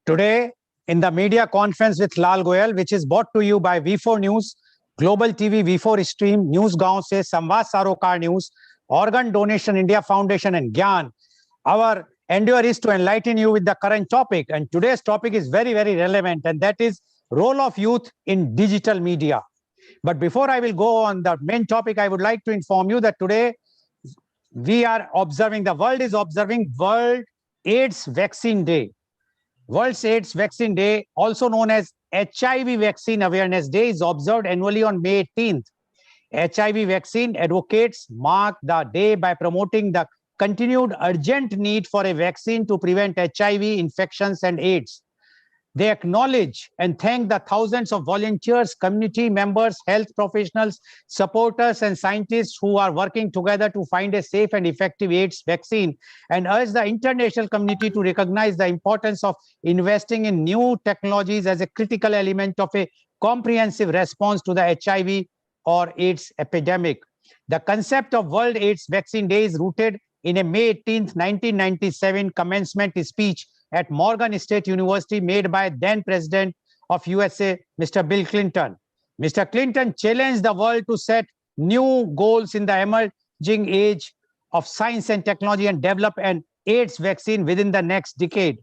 Today, in the media conference with Lal Goel, which is brought to you by V4NEWS, Global TV V4 Stream, Newsgaon se Samvad Sarokar News, Organ Donation India Foundation and Gyan, our endeavor is to enlighten you with the current topic. And today's topic is very, very relevant, and that is role of youth in digital media. But before I will go on the main topic, I would like to inform you that today we are observing, the world is observing World AIDS Vaccine Day. World AIDS Vaccine Day, also known as HIV Vaccine Awareness Day, is observed annually on May 18th. HIV vaccine advocates mark the day by promoting the continued urgent need for a vaccine to prevent HIV infections and AIDS. They acknowledge and thank the thousands of volunteers, community members, health professionals, supporters, and scientists who are working together to find a safe and effective AIDS vaccine, and urge the international community to recognize the importance of investing in new technologies as a critical element of a comprehensive response to the HIV or AIDS epidemic. The concept of World AIDS Vaccine Day is rooted in a May 18, 1997 commencement speech at Morgan State University made by then President of USA, Mr. Bill Clinton. Mr. Clinton challenged the world to set new goals in the emerging age of science and technology and develop an AIDS vaccine within the next decade.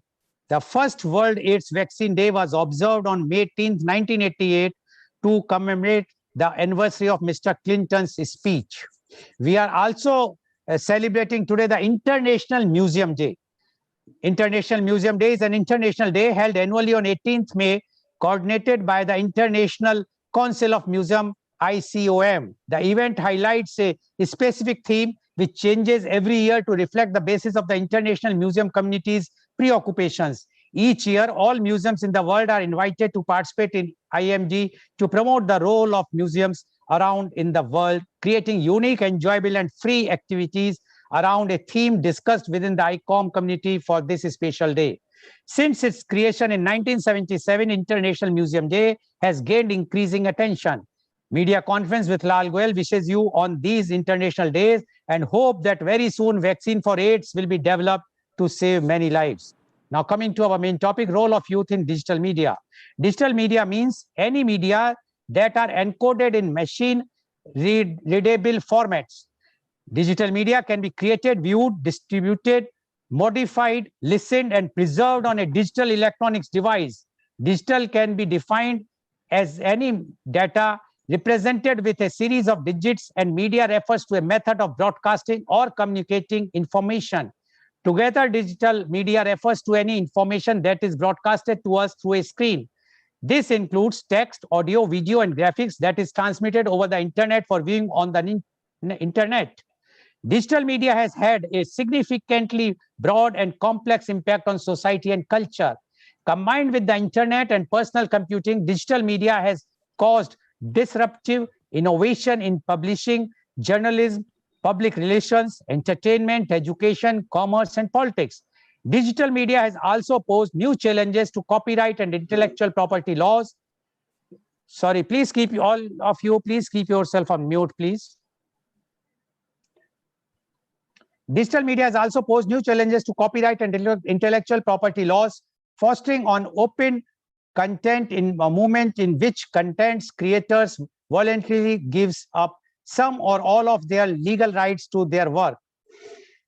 The first World AIDS Vaccine Day was observed on May 18, 1988 to commemorate the anniversary of Mr. Clinton's speech. We are also celebrating today the International Museum Day. International Museum Day is an international day held annually on 18th May, coordinated by the International Council of Museum, ICOM. The event highlights a specific theme which changes every year to reflect the basis of the international museum community's preoccupations. Each year, all museums in the world are invited to participate in IMG to promote the role of museums around in the world, creating unique, enjoyable, and free activities around a theme discussed within the ICOM community for this special day. Since its creation in 1977, International Museum Day has gained increasing attention. Media conference with Lal Goel wishes you on these international days and hope that very soon vaccine for AIDS will be developed to save many lives. Now coming to our main topic, role of youth in digital media. Digital media means any media that are encoded in machine readable formats. Digital media can be created, viewed, distributed, modified, listened, and preserved on a digital electronics device. Digital can be defined as any data represented with a series of digits, and media refers to a method of broadcasting or communicating information. Together, digital media refers to any information that is broadcasted to us through a screen. This includes text, audio, video, and graphics that is transmitted over the internet for viewing on the internet. Digital media has had a significantly broad and complex impact on society and culture. Combined with the internet and personal computing, digital media has caused disruptive innovation in publishing, journalism, public relations, entertainment, education, commerce, and politics. Digital media has also posed new challenges to copyright and intellectual property laws. Sorry, please keep all of you, please keep yourself on mute, please. Digital media has also posed new challenges to copyright and intellectual property laws, fostering on open content in a movement in which content's creators voluntarily gives up some or all of their legal rights to their work.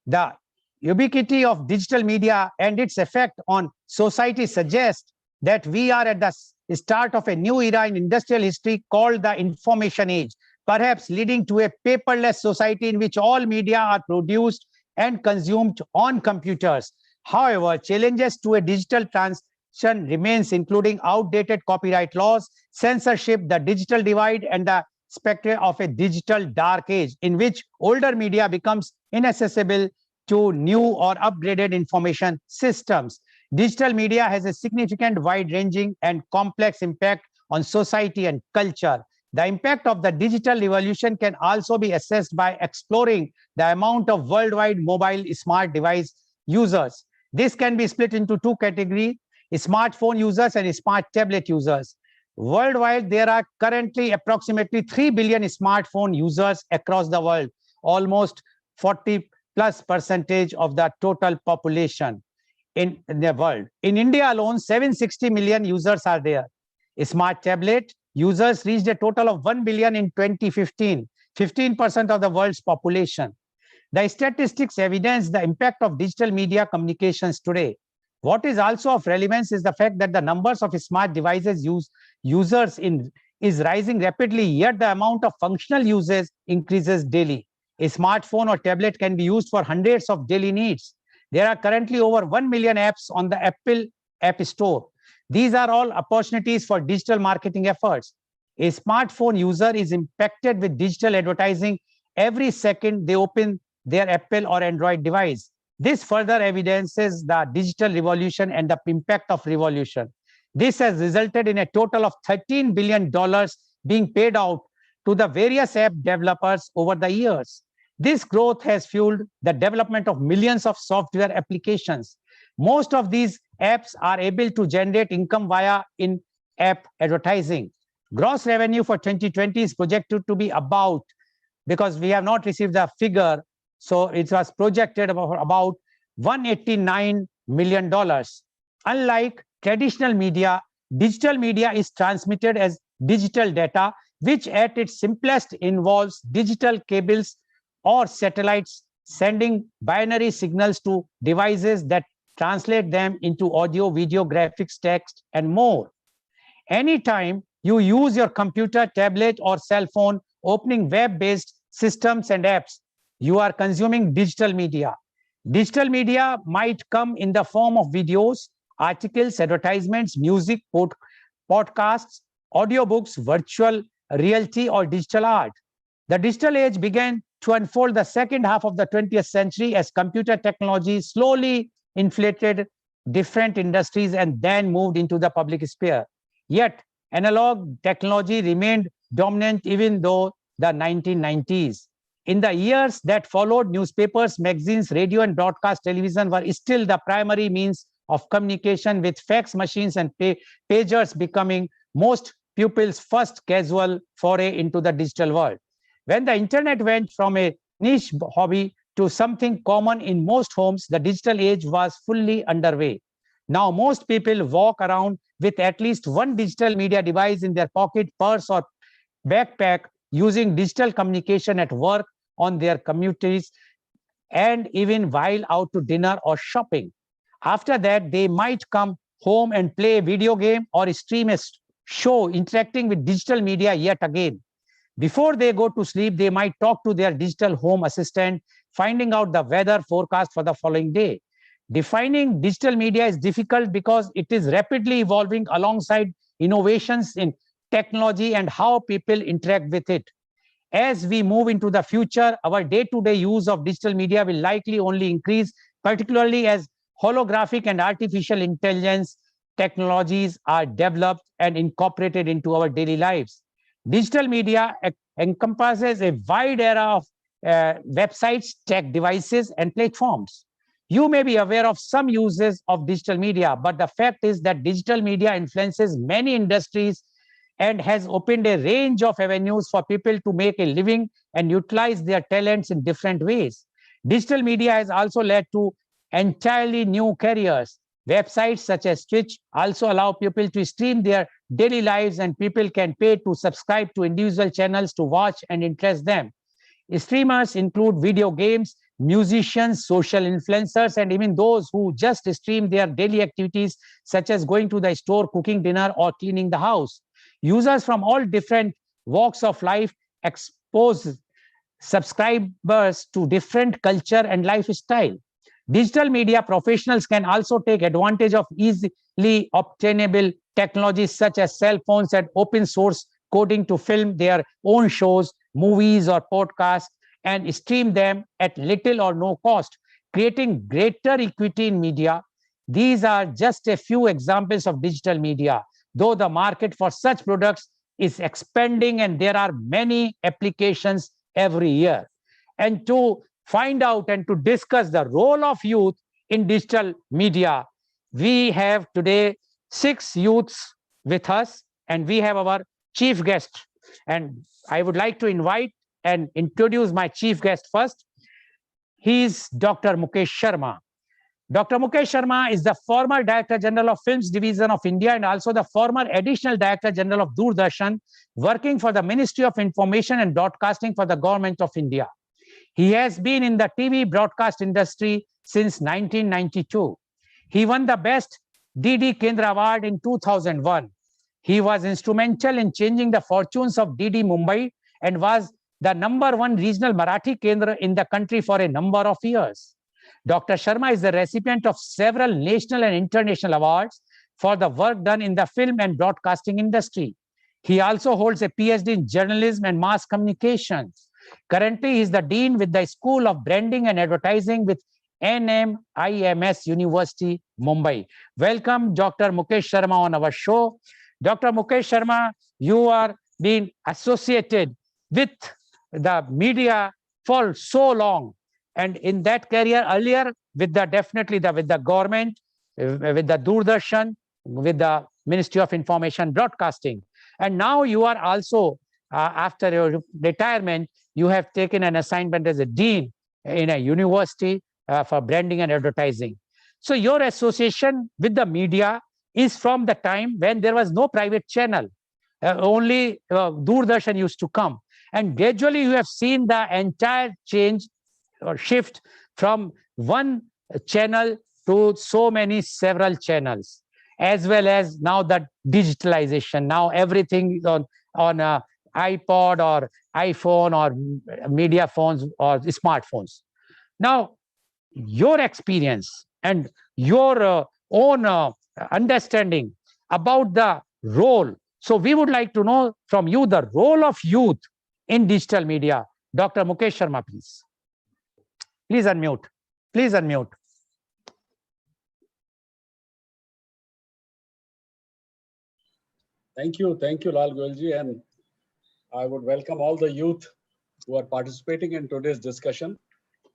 The ubiquity of digital media and its effect on society suggests that we are at the start of a new era in industrial history called the information age, perhaps leading to a paperless society in which all media are produced and consumed on computers. However, challenges to a digital transition remains, including outdated copyright laws, censorship, the digital divide, and the specter of a digital dark age in which older media becomes inaccessible to new or upgraded information systems. Digital media has a significant, wide-ranging, and complex impact on society and culture. The impact of the digital revolution can also be assessed by exploring the amount of worldwide mobile smart device users. This can be split into two categories: smartphone users and smart tablet users. Worldwide, there are currently approximately 3 billion smartphone users across the world, almost 40+% of the total population. in the world. In India alone, 760 million users are there. Smart tablet users reached a total of 1 billion in 2015, 15% of the world's population. The statistics evidence the impact of digital media communications today. What is also of relevance is the fact that the numbers of smart devices users is rising rapidly, yet the amount of functional usage increases daily. A smartphone or tablet can be used for hundreds of daily needs. There are currently over 1 million apps on the Apple App Store. These are all opportunities for digital marketing efforts. A smartphone user is impacted with digital advertising every second they open their Apple or Android device. This further evidences the digital revolution and the impact of revolution. This has resulted in a total of $13 billion being paid out to the various app developers over the years. This growth has fueled the development of millions of software applications. Most of these apps are able to generate income via in-app advertising. Gross revenue for 2020 is projected to be about, because we have not received the figure, so it was projected about $189 million. Unlike traditional media, digital media is transmitted as digital data, which at its simplest involves digital cables or satellites sending binary signals to devices that translate them into audio, video, graphics, text, and more. Anytime you use your computer, tablet, or cell phone, opening web-based systems and apps, you are consuming digital media. Digital media might come in the form of videos, articles, advertisements, music, podcasts, audiobooks, virtual reality, or digital art. The digital age began to unfold the second half of the 20th century as computer technology slowly inflated different industries and then moved into the public sphere. Yet, analog technology remained dominant even though the 1990s. In the years that followed, newspapers, magazines, radio, and broadcast television were still the primary means of communication, with fax machines and pagers becoming most pupils' first casual foray into the digital world. When the internet went from a niche hobby to something common in most homes, the digital age was fully underway. Now, most people walk around with at least one digital media device in their pocket, purse, or backpack, using digital communication at work, on their commutes, and even while out to dinner or shopping. After that, they might come home and play a video game or stream a show, interacting with digital media yet again. Before they go to sleep, they might talk to their digital home assistant, finding out the weather forecast for the following day. Defining digital media is difficult because it is rapidly evolving alongside innovations in technology and how people interact with it. As we move into the future, our day-to-day use of digital media will likely only increase, particularly as holographic and artificial intelligence technologies are developed and incorporated into our daily lives. Digital media encompasses a wide array of websites, tech devices, and platforms. You may be aware of some uses of digital media, but the fact is that digital media influences many industries and has opened a range of avenues for people to make a living and utilize their talents in different ways. Digital media has also led to entirely new careers. Websites such as Twitch also allow people to stream their daily lives, and people can pay to subscribe to individual channels to watch and interest them. Streamers include video games, musicians, social influencers, and even those who just stream their daily activities, such as going to the store, cooking dinner, or cleaning the house. Users from all different walks of life expose subscribers to different culture and lifestyle. Digital media professionals can also take advantage of easily obtainable technologies such as cell phones and open source coding to film their own shows, movies, or podcasts and stream them at little or no cost, creating greater equity in media. These are just a few examples of digital media, though the market for such products is expanding and there are many applications every year. And to find out and to discuss the role of youth in digital media, we have today 6 youths with us, and we have our chief guest. And I would like to invite and introduce my chief guest first. He is Dr. Mukesh Sharma. Dr. Mukesh Sharma is the former Director General of Films Division of India and also the former Additional Director General of Doordarshan, working for the Ministry of Information and Broadcasting for the Government of India. He has been in the TV broadcast industry since 1992. He won the Best DD Kendra Award in 2001. He was instrumental in changing the fortunes of DD Mumbai and was the #1 regional Marathi Kendra in the country for a number of years. Dr. Sharma is the recipient of several national and international awards for the work done in the film and broadcasting industry. He also holds a PhD in journalism and mass communications. Currently, he is the dean with the School of Branding and Advertising with NMIMS University, Mumbai. Welcome, Dr. Mukesh Sharma, on our show. Dr. Mukesh Sharma, you are being associated with the media for so long. And in that career earlier, with the with the government, with the Doordarshan, with the Ministry of Information Broadcasting. And now you are also, after your retirement, you have taken an assignment as a dean in a university for branding and advertising. So your association with the media is from the time when there was no private channel. Only Doordarshan used to come. And gradually you have seen the entire change or shift from one channel to so many several channels, as well as now the digitalization. Now everything is on a iPod or iPhone or media phones or smartphones. Now, your experience and your own understanding about the role. So we would like to know from you the role of youth in digital media. Dr. Mukesh Sharma, please. Please unmute. Please unmute. Thank you, Lal Goelji, and I would welcome all the youth who are participating in today's discussion.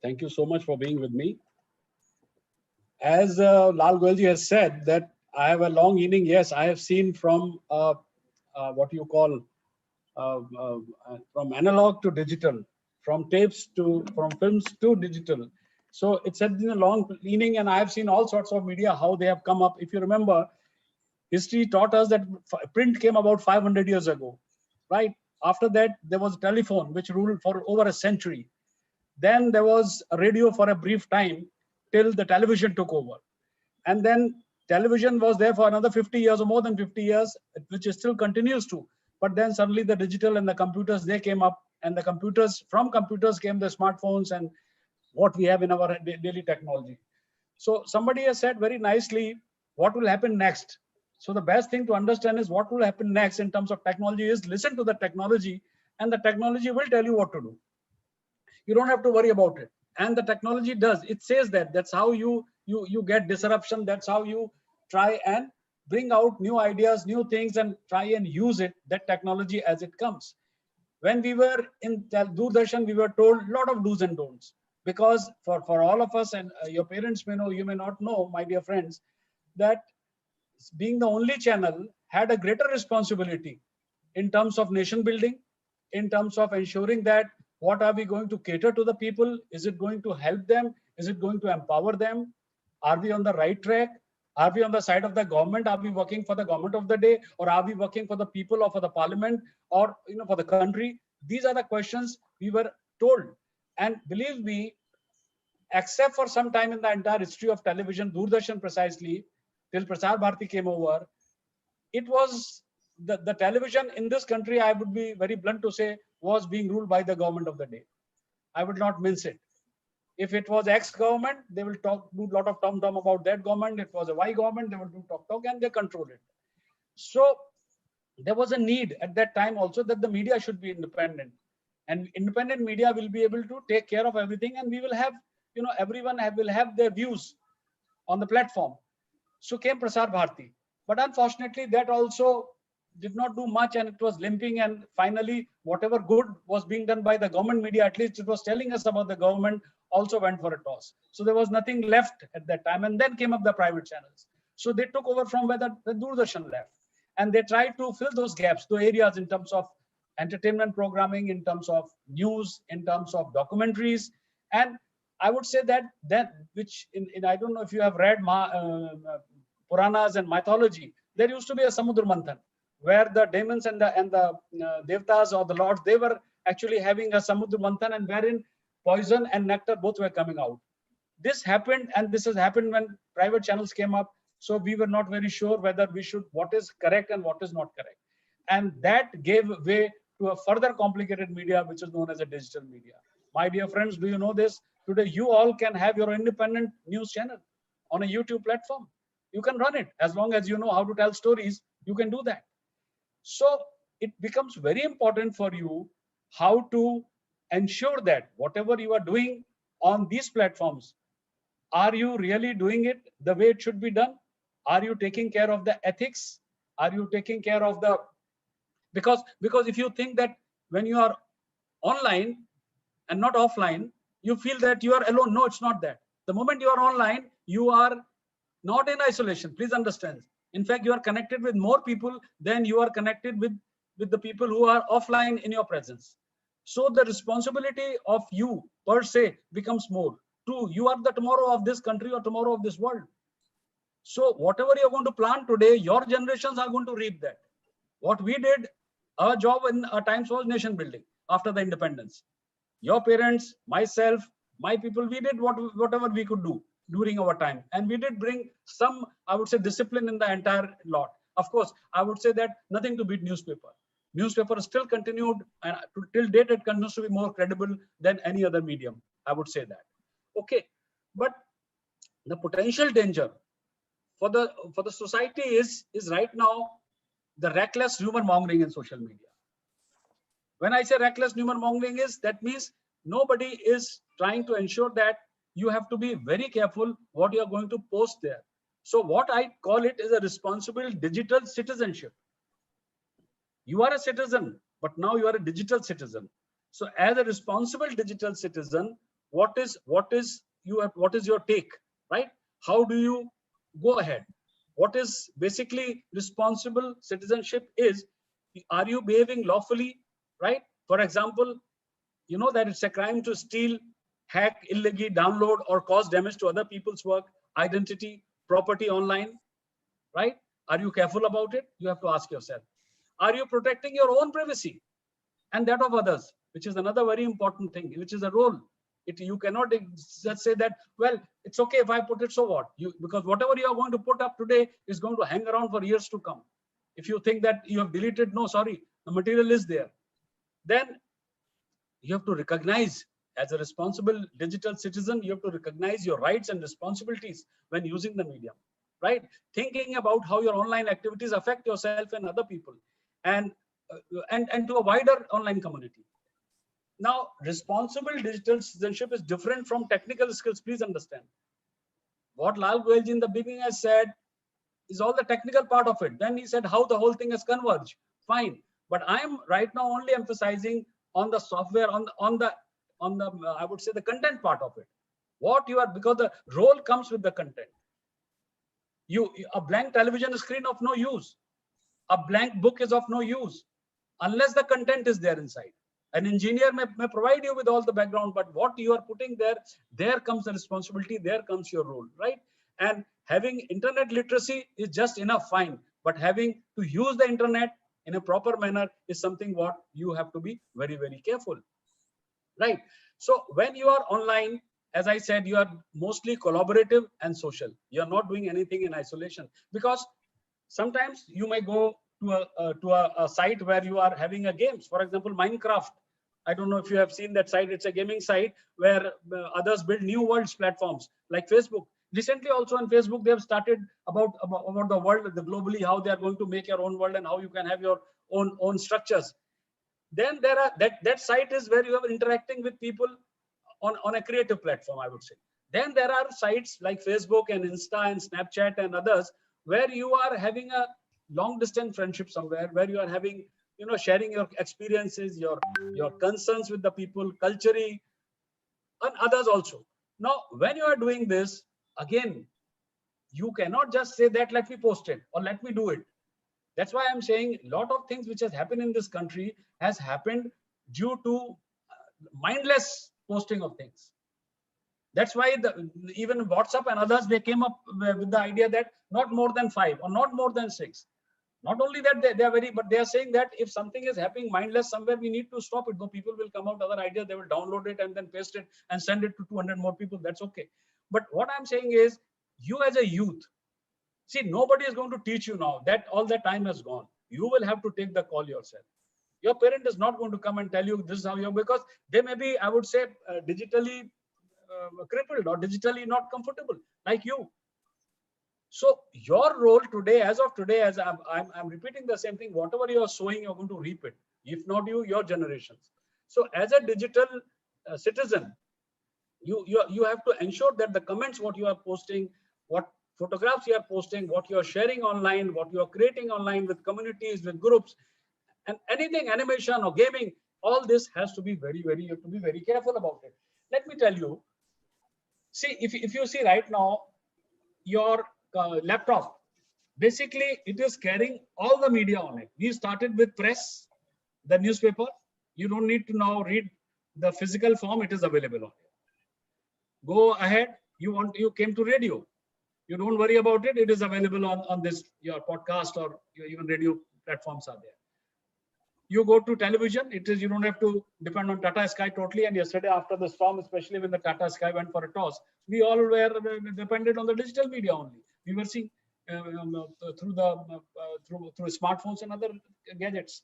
Thank you so much for being with me. As Lal Goelji has said, that I have a long inning. Yes, I have seen from what you call from analog to digital, from films to digital. So it's been a long inning, and I have seen all sorts of media, how they have come up. If you remember, history taught us that print came about 500 years ago, right? After that, there was telephone, which ruled for over a century. Then there was a radio for a brief time till the television took over. And then television was there for another 50 years or more than 50 years, which still continues to. But then suddenly the digital and the computers, they came up, and the computers, from computers came the smartphones and what we have in our daily technology. So somebody has said very nicely, what will happen next? So the best thing to understand is what will happen next in terms of technology is listen to the technology, and the technology will tell you what to do. You don't have to worry about it. And the technology does. It says that. That's how you get disruption. That's how you try and bring out new ideas, new things, and try and use it, that technology, as it comes. When we were in Doordarshan, we were told a lot of do's and don'ts. Because for all of us, and your parents may know, you may not know, my dear friends, that being the only channel had a greater responsibility in terms of nation building, in terms of ensuring that what are we going to cater to the people? Is it going to help them? Is it going to empower them? Are we on the right track? Are we on the side of the government? Are we working for the government of the day? Or are we working for the people or for the parliament or for the country? These are the questions we were told. And believe me, except for some time in the entire history of television, Doordarshan precisely, till Prasar Bharati came over, it was the television in this country, I would be very blunt to say, was being ruled by the government of the day. I would not mince it. If it was X government, they will do a lot of tom-tom about that government. It was a Y government, they will do talk, and they control it. So there was a need at that time also that the media should be independent. And independent media will be able to take care of everything, and we will have, everyone will have their views on the platform. So came Prasar Bharati. But unfortunately, that also did not do much, and it was limping. And finally, whatever good was being done by the government media, at least it was telling us about the government, also went for a toss. So there was nothing left at that time. And then came up the private channels. So they took over from where the Doordarshan left. And they tried to fill those gaps, those areas in terms of entertainment programming, in terms of news, in terms of documentaries. And I would say that which in I don't know if you have read Puranas and mythology, there used to be a Samudra Manthan, where the demons and the devtas or the lords, they were actually having a Samudra Manthan, and wherein poison and nectar both were coming out. This happened, and this has happened when private channels came up. So we were not very sure whether we should, what is correct and what is not correct. And that gave way to a further complicated media, which is known as a digital media. My dear friends, do you know this? Today, you all can have your independent news channel on a YouTube platform. You can run it as long as you know how to tell stories. You can do that. So it becomes very important for you how to ensure that whatever you are doing on these platforms, are you really doing it the way it should be done? Are you taking care of the ethics? Are you taking care of the, because if you think that when you are online and not offline, you feel that you are alone. No, it's not that. The moment you are online, you are not in isolation. Please understand. In fact, you are connected with more people than you are connected with the people who are offline in your presence. So the responsibility of you per se becomes more. True, you are the tomorrow of this country or tomorrow of this world. So whatever you're going to plant today, your generations are going to reap that. What we did, our job in our times was nation building after the independence. Your parents, myself, my people, we did whatever we could do during our time. And we did bring some, I would say, discipline in the entire lot. Of course, I would say that nothing to beat newspaper. Newspaper still continued, and till date it continues to be more credible than any other medium. I would say that. Okay, but the potential danger for the society is right now the reckless rumor mongering in social media. When I say reckless rumor mongering, is that means nobody is trying to ensure that you have to be very careful what you are going to post there. So what I call it is a responsible digital citizenship. You are a citizen, but now you are a digital citizen. So as a responsible digital citizen, what is your take, right? How do you go ahead? What is basically responsible citizenship is, are you behaving lawfully, right? For example, you know that it's a crime to steal, hack, illegally download, or cause damage to other people's work, identity, property online, right? Are you careful about it? You have to ask yourself. Are you protecting your own privacy and that of others, which is another very important thing, which is a role. You cannot just say that, well, it's okay if I put it, so what? Because whatever you are going to put up today is going to hang around for years to come. If you think that you have deleted, no, sorry, the material is there. Then you have to recognize, as a responsible digital citizen, you have to recognize your rights and responsibilities when using the medium, right? Thinking about how your online activities affect yourself and other people, and to a wider online community. Now, responsible digital citizenship is different from technical skills. Please understand. What Lal Goel in the beginning has said is all the technical part of it. Then he said how the whole thing has converged. Fine, but I am right now only emphasizing on the software, on the I would say the content part of it. What you are, because the role comes with the content. A blank television screen of no use. A blank book is of no use unless the content is there inside. An engineer may provide you with all the background, but what you are putting there comes the responsibility, there comes your role, right? And having internet literacy is just enough, fine. But having to use the internet in a proper manner is something what you have to be very, very careful, right? So when you are online, as I said, you are mostly collaborative and social. You are not doing anything in isolation, because sometimes you may go to a site where you are having a games. For example, Minecraft. I don't know if you have seen that site. It's a gaming site where others build new worlds platforms like Facebook. Recently, also on Facebook, they have started about the world, globally, how they are going to make your own world and how you can have your own structures. Then there are that site is where you are interacting with people on a creative platform, I would say. Then there are sites like Facebook and Insta and Snapchat and others where you are having a long distance friendship somewhere, where you are having, sharing your experiences, your concerns with the people, culturally, and others also. Now, when you are doing this, again, you cannot just say that let me post it or let me do it. That's why I'm saying a lot of things which has happened in this country has happened due to mindless posting of things. That's why even WhatsApp and others, they came up with the idea that not more than 5 or not more than 6. Not only that, they are but they are saying that if something is happening mindless somewhere, we need to stop it. Though people will come out other ideas, they will download it and then paste it and send it to 200 more people. That's okay. But what I'm saying is, you as a youth, see, nobody is going to teach you now. That all that time has gone. You will have to take the call yourself. Your parent is not going to come and tell you this is how you're, because they may be, I would say, digitally crippled or digitally not comfortable like you. So your role today, as of today, as I'm repeating the same thing, whatever you are sowing, you're going to reap it. If not you, your generations. So as a digital citizen, you have to ensure that the comments, what you are posting, what photographs you are posting, what you are sharing online, what you are creating online with communities, with groups, and anything, animation or gaming, all this has to be you have to be very careful about it. Let me tell you, see, if you see right now, your laptop, basically it is carrying all the media on it. We started with press, the newspaper. You don't need to now read the physical form, it is available on it. Go ahead, you came to radio. You don't worry about it, it is available on this, your podcast, or your even radio platforms are there. You go to television, it is, you don't have to depend on Tata Sky totally. And yesterday after the storm, especially when the Tata Sky went for a toss, we all were dependent on the digital media only. We were seeing through smartphones and other gadgets.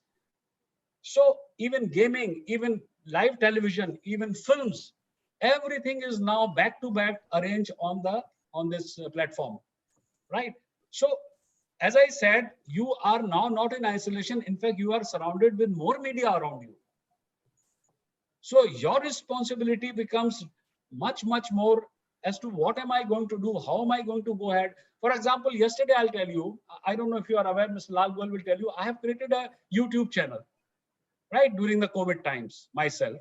So even gaming, even live television, even films, everything is now back to back arranged on this platform, right? So as I said, you are now not in isolation. In fact, you are surrounded with more media around you. So your responsibility becomes much more as to what am I going to do? How am I going to go ahead? For example, yesterday, I'll tell you, I don't know if you are aware, Mr. Goel will tell you, I have created a YouTube channel, right? During the COVID times, myself.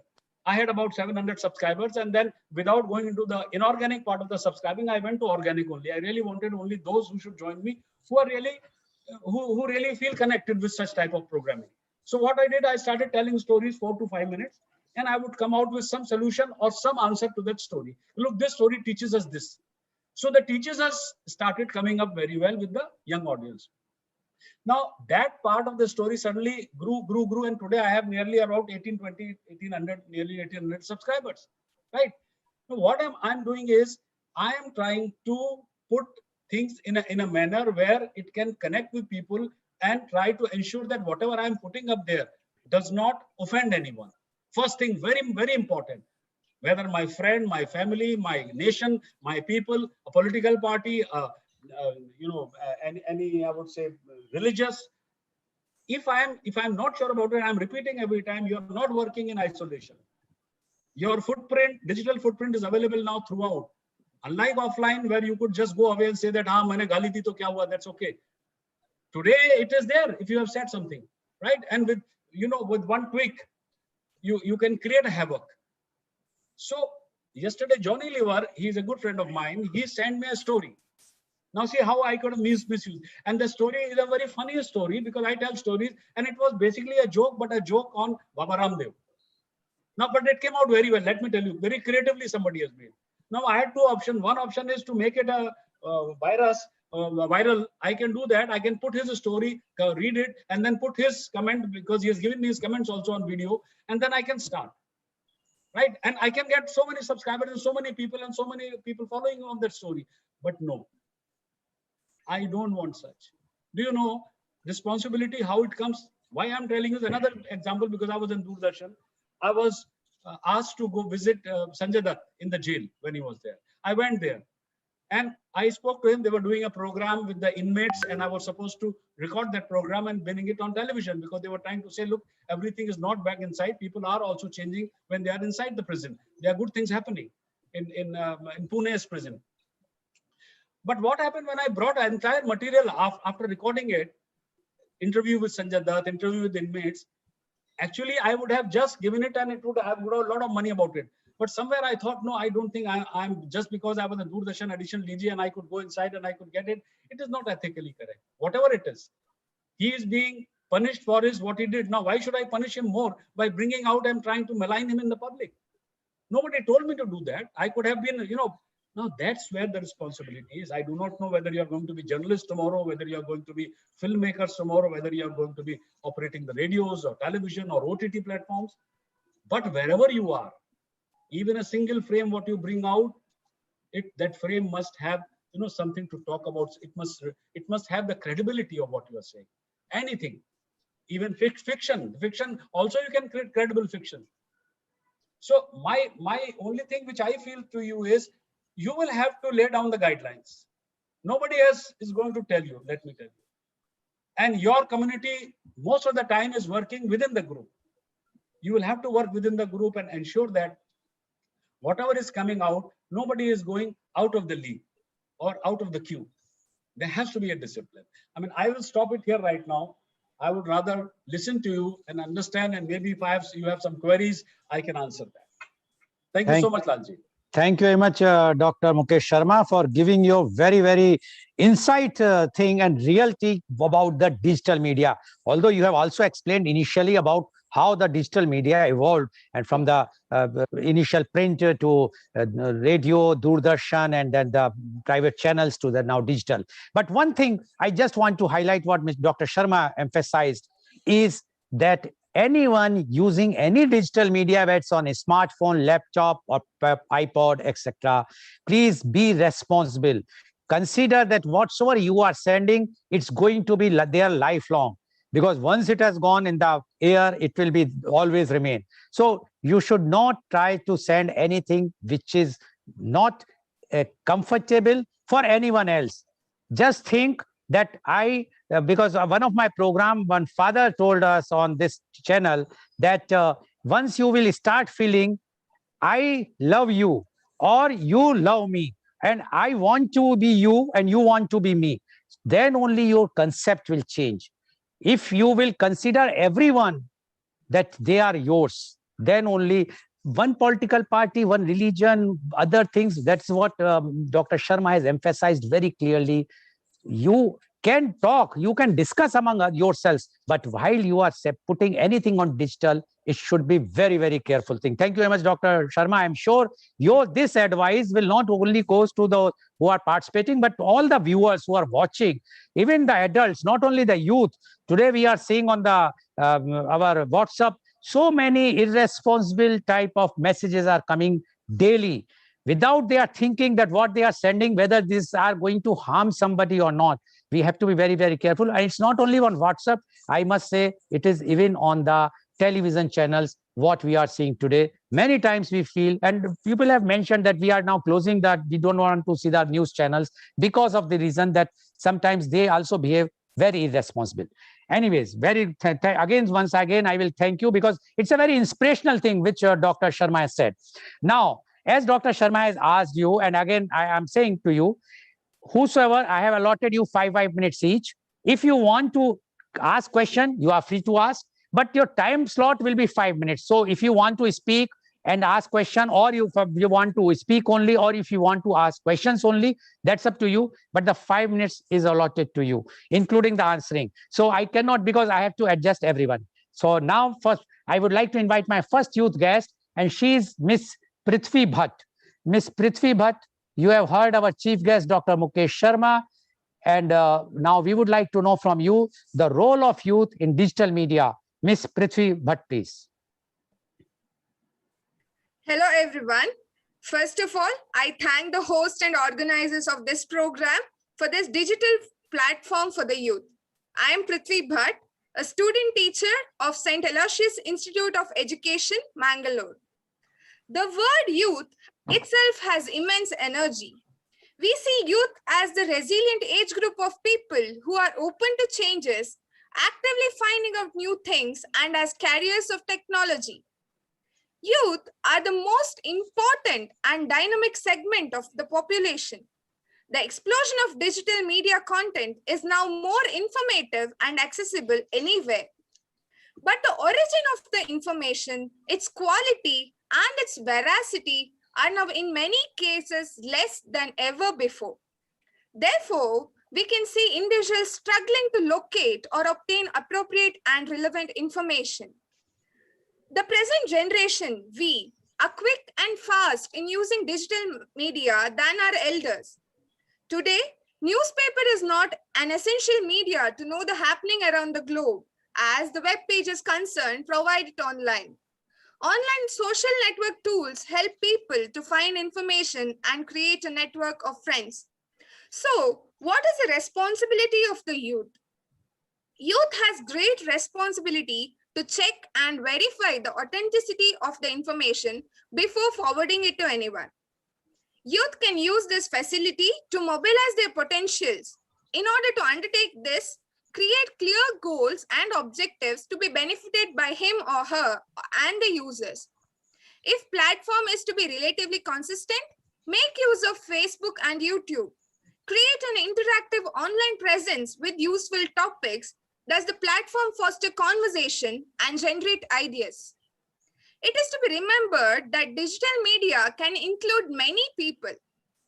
I had about 700 subscribers, and then without going into the inorganic part of the subscribing, I went to organic only. I really wanted only those who should join me, who are really, who really feel connected with such type of programming. So what I did, I started telling stories 4 to 5 minutes, and I would come out with some solution or some answer to that story. Look, this story teaches us this. So the teachers has started coming up very well with the young audience. Now that part of the story suddenly grew, and today I have nearly about 1800 nearly 1800 subscribers, right? Now what I'm doing is, I am trying to put things in a manner where it can connect with people and try to ensure that whatever I'm putting up there does not offend anyone. First thing, very important, whether my friend, my family, my nation, my people, a political party, any I would say religious. If I'm not sure about it, I'm repeating every time, you're not working in isolation. Your footprint, digital footprint, is available now throughout. Unlike offline, where you could just go away and say that, "Ha, maine gali di to kya hua?" That's okay. Today it is there if you have said something, right? And with one tweak, you can create a havoc. So yesterday, Johnny Lever, he's a good friend of mine, he sent me a story. Now see how I could have misused. And the story is a very funny story, because I tell stories, and it was basically a joke, but a joke on Baba Ramdev. Now, but it came out very well. Let me tell you, very creatively somebody has made. Now I had two options. One option is to make it a viral. I can do that. I can put his story, read it, and then put his comment, because he has given me his comments also on video, and then I can start. Right? And I can get so many subscribers and so many people following on that story. But no, I don't want such. Do you know responsibility, how it comes? Why I'm telling you is another example, because I was in Doordarshan. I was asked to go visit Sanjay Dutt in the jail when he was there. I went there and I spoke to him. They were doing a program with the inmates, and I was supposed to record that program and bring it on television, because they were trying to say, look, everything is not back inside. People are also changing when they are inside the prison. There are good things happening in Pune's prison. But what happened when I brought entire material after recording it, interview with Sanjay Dutt, interview with inmates, actually I would have just given it and it would have got a lot of money about it. But somewhere I thought, no, I don't think I'm just because I was a Doordarshan edition Liji and I could go inside and I could get it. It is not ethically correct. Whatever it is, he is being punished for what he did. Now, why should I punish him more by bringing out and trying to malign him in the public? Nobody told me to do that. I could have been, now that's where the responsibility is. I do not know whether you're going to be journalists tomorrow, whether you're going to be filmmakers tomorrow, whether you're going to be operating the radios or television or OTT platforms. But wherever you are, even a single frame, what you bring out, that frame must have, something to talk about. It must have the credibility of what you are saying. Anything, even fiction also, you can create credible fiction. So my only thing which I feel to you is, you will have to lay down the guidelines. Nobody else is going to tell you, let me tell you. And your community most of the time is working within the group. You will have to work within the group and ensure that whatever is coming out, nobody is going out of the league or out of the queue. There has to be a discipline. I mean, I will stop it here right now. I would rather listen to you and understand, and maybe if you have some queries, I can answer that. Thank you so much, Lalji. Thank you very much, Dr. Mukesh Sharma, for giving your very, very insight thing and reality about the digital media. Although you have also explained initially about how the digital media evolved, and from the initial print to radio, Doordarshan, and then the private channels to the now digital. But one thing I just want to highlight, what Dr. Sharma emphasized, is that anyone using any digital media, whether it's on a smartphone, laptop, or iPod, etc., please be responsible. Consider that whatsoever you are sending, it's going to be there lifelong. Because once it has gone in the air, it will be always remain. So you should not try to send anything which is not comfortable for anyone else. Just think that because one of my program, one father told us on this channel that once you will start feeling, I love you or you love me, and I want to be you and you want to be me, then only your concept will change. If you will consider everyone that they are yours, then only one political party, one religion, other things, that's what Dr. Sharma has emphasized very clearly. You can talk, you can discuss among yourselves, but while you are putting anything on digital, it should be very, very careful thing. Thank you very much, Dr. Sharma. I'm sure this advice will not only goes to those who are participating, but all the viewers who are watching, even the adults, not only the youth. Today we are seeing on the our WhatsApp, so many irresponsible type of messages are coming daily, without they are thinking that what they are sending, whether these are going to harm somebody or not. We have to be very, very careful. And it's not only on WhatsApp, I must say, it is even on the television channels, what we are seeing today. Many times we feel, and people have mentioned that we are now closing that, we don't want to see the news channels because of the reason that sometimes they also behave very irresponsible. Anyways, once again, I will thank you, because it's a very inspirational thing which Dr. Sharma has said. Now, as Dr. Sharma has asked you, and again, I am saying to you, whosoever, I have allotted you 5 minutes each. If you want to ask question, you are free to ask, but your time slot will be 5 minutes. So if you want to speak and ask question, or you want to speak only, or if you want to ask questions only, that's up to you. But the 5 minutes is allotted to you, including the answering. So I cannot, because I have to adjust everyone. So now first, I would like to invite my first youth guest, and she is Miss Prithvi Bhatt. Miss Prithvi Bhatt, you have heard our chief guest, Dr. Mukesh Sharma. And now we would like to know from you the role of youth in digital media. Miss Prithvi Bhatt, please. Hello, everyone. First of all, I thank the host and organizers of this program for this digital platform for the youth. I am Prithvi Bhatt, a student teacher of St. Aloysius Institute of Education, Mangalore. The word youth itself has immense energy. We see youth as the resilient age group of people who are open to changes, actively finding out new things, and as carriers of technology. Youth are the most important and dynamic segment of the population. The explosion of digital media content is now more informative and accessible anywhere. But the origin of the information, its quality, and its veracity are now in many cases less than ever before. Therefore, we can see individuals struggling to locate or obtain appropriate and relevant information. The present generation, we, are quick and fast in using digital media than our elders. Today, newspaper is not an essential media to know the happening around the globe, as the web page is concerned provide it online. Online social network tools help people to find information and create a network of friends. So, what is the responsibility of the youth? Youth has great responsibility to check and verify the authenticity of the information before forwarding it to anyone. Youth can use this facility to mobilize their potentials. In order to undertake this, create clear goals and objectives to be benefited by him or her and the users. If platform is to be relatively consistent, make use of Facebook and YouTube. Create an interactive online presence with useful topics. Does the platform foster conversation and generate ideas? It is to be remembered that digital media can include many people.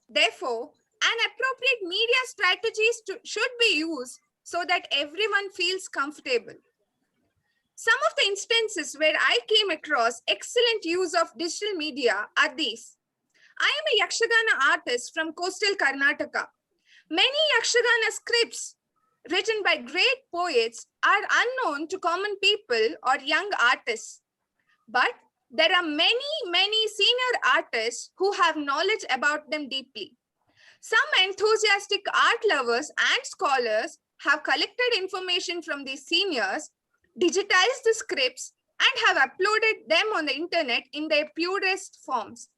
Therefore, an appropriate media strategies should be used so that everyone feels comfortable. Some of the instances where I came across excellent use of digital media are these. I am a Yakshagana artist from coastal Karnataka. Many Yakshagana scripts written by great poets are unknown to common people or young artists. But there are many senior artists who have knowledge about them deeply. Some enthusiastic art lovers and scholars have collected information from these seniors, digitized the scripts, and have uploaded them on the internet in their purest forms.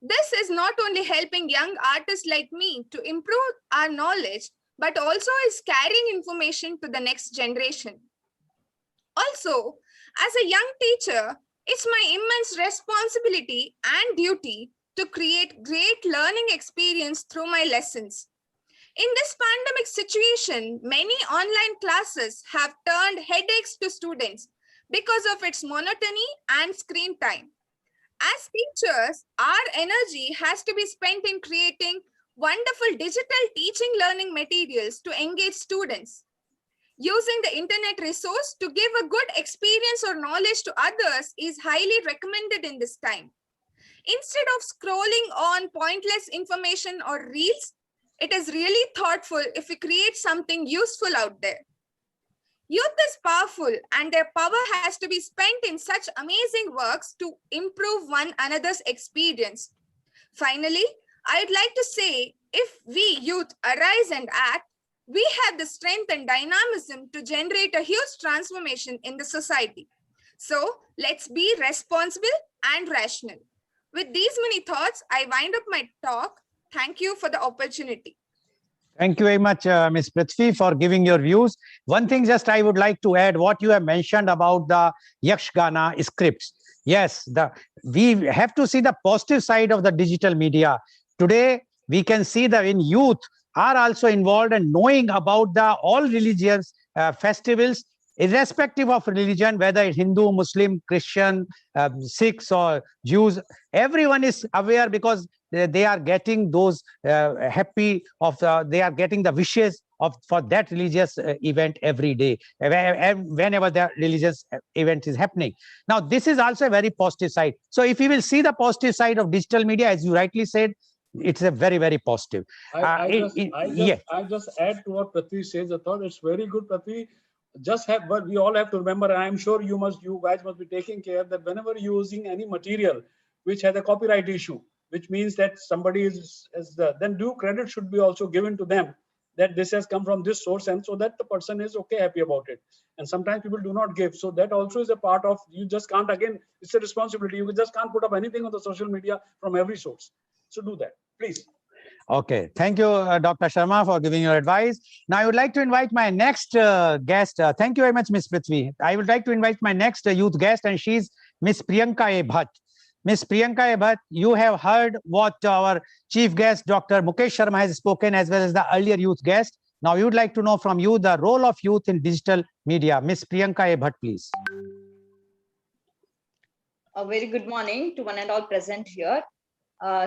This is not only helping young artists like me to improve our knowledge, but also is carrying information to the next generation. Also, as a young teacher, it's my immense responsibility and duty to create great learning experience through my lessons. In this pandemic situation, many online classes have turned headaches to students because of its monotony and screen time. As teachers, our energy has to be spent in creating wonderful digital teaching learning materials to engage students. Using the internet resource to give a good experience or knowledge to others is highly recommended in this time. Instead of scrolling on pointless information or reels, it is really thoughtful if we create something useful out there. Youth is powerful and their power has to be spent in such amazing works to improve one another's experience. Finally, I'd like to say, if we youth arise and act, we have the strength and dynamism to generate a huge transformation in the society. So let's be responsible and rational. With these many thoughts, I wind up my talk. Thank you for the opportunity. Thank you very much, Ms. Prithvi, for giving your views. One thing just I would like to add, what you have mentioned about the Yakshagana scripts. Yes, we have to see the positive side of the digital media. Today, we can see that in youth are also involved in knowing about the all religious festivals, irrespective of religion, whether it's Hindu, Muslim, Christian, Sikhs or Jews. Everyone is aware because they are getting those they are getting the wishes for that religious event every day, whenever the religious event is happening. Now, this is also a very positive side. So if we will see the positive side of digital media, as you rightly said, it's a very positive. I just add to what Prithvi says. I thought it's very good, Prithvi. But we all have to remember, and I'm sure you guys must be taking care that whenever you're using any material which has a copyright issue, which means that somebody then due credit should be also given to them, that this has come from this source, and so that the person is happy about it. And sometimes people do not give, so that also is a part of, you just can't, again, it's a responsibility. You just can't put up anything on the social media from every source. So do that, please. Okay, thank you, Dr. Sharma, for giving your advice. Now, I would like to invite my next guest. Thank you very much, Ms. Prithvi. I would like to invite my next youth guest, and she's Ms. Priyanka Bhatt. Ms. Priyanka Bhatt, you have heard what our chief guest, Dr. Mukesh Sharma, has spoken, as well as the earlier youth guest. Now, we would like to know from you the role of youth in digital media. Ms. Priyanka Bhatt, please. A very good morning to one and all present here.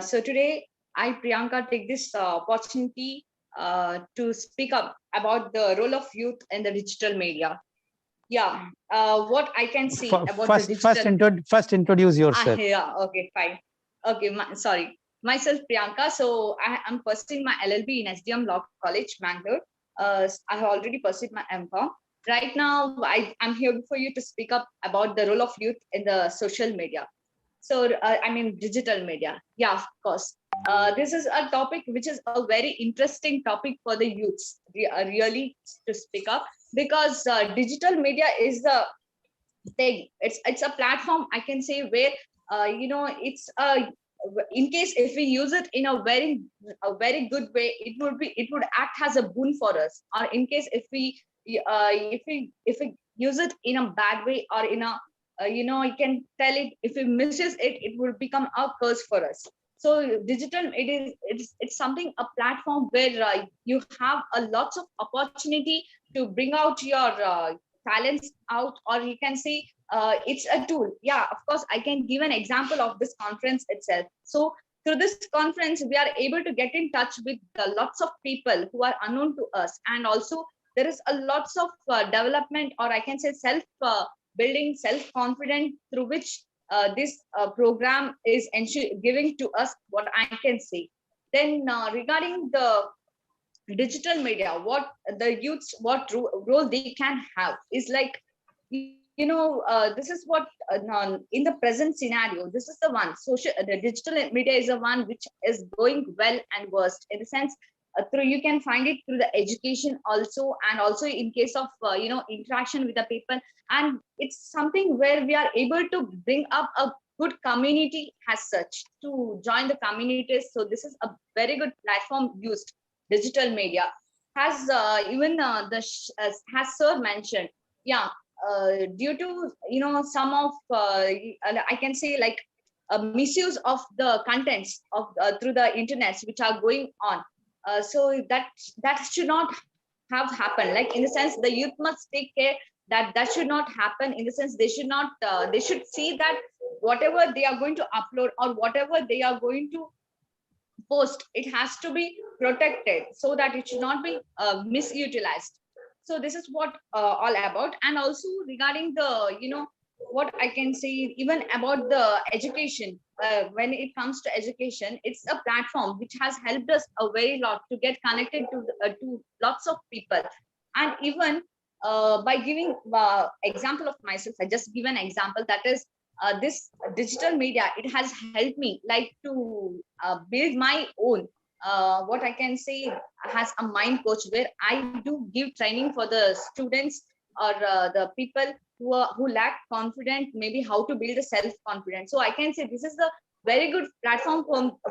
So today, I, Priyanka, take this opportunity to speak up about the role of youth in the digital media. Yeah, what I can see about the First, digital. first introduce yourself. Yeah, okay, fine. Okay, sorry. Myself, Priyanka. So I am pursuing my LLB in SDM Law College, Bangalore. I have already pursued my MCOM. Right now, I'm here for you to speak up about the role of youth in the social media. So, I mean, digital media. Yeah, of course. This is a topic which is a very interesting topic for the youths, really, to speak up, because digital media is the thing. It's a platform, I can say, where it's in case if we use it in a very good way, it would act as a boon for us. Or in case if we use it in a bad way, or in a you can tell it, if we misuse it, it will become a curse for us. So digital, it's something, a platform where you have a lots of opportunity to bring out your talents out, or you can see it's a tool. Yeah, of course, I can give an example of this conference itself. So through this conference, we are able to get in touch with lots of people who are unknown to us, and also there is a lots of development, or I can say self building, self confidence, through which this program is giving to us, what I can say. Then regarding the digital media, what the youths, what role they can have is like, this is what in the present scenario, this is the one. The digital media is the one which is going well and worst, in the sense, through, you can find it through the education also, and also in case of interaction with the people. And it's something where we are able to bring up a good community as such, to join the communities. So this is a very good platform used, digital media. Has even has sir mentioned, yeah, due to some of I can say, like, misuse of the contents of through the internet which are going on. So that should not have happened. Like, in the sense, the youth must take care that that should not happen. In the sense, they should not they should see that whatever they are going to upload, or whatever they are going to post, it has to be protected, so that it should not be misutilized. So this is what all about. And also regarding the what I can say, even about the education, when it comes to education, it's a platform which has helped us a very lot to get connected to lots of people. And even by giving example of myself, I just give an example, that is this digital media, it has helped me, like, to build my own what I can say, has a mind coach, where I do give training for the students, or the people who lack confidence, maybe how to build a self confidence. So I can say this is the very good platform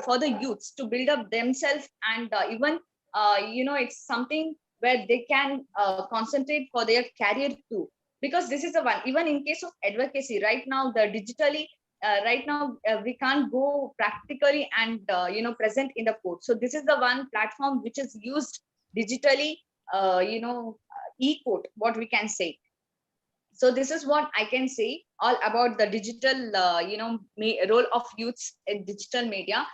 for the youths to build up themselves. And even it's something where they can concentrate for their career too, because this is the one. Even in case of advocacy, right now, the digitally right now we can't go practically and present in the court. So this is the one platform which is used digitally, e-court, what we can say. So this is what I can say all about the digital role of youths in digital media.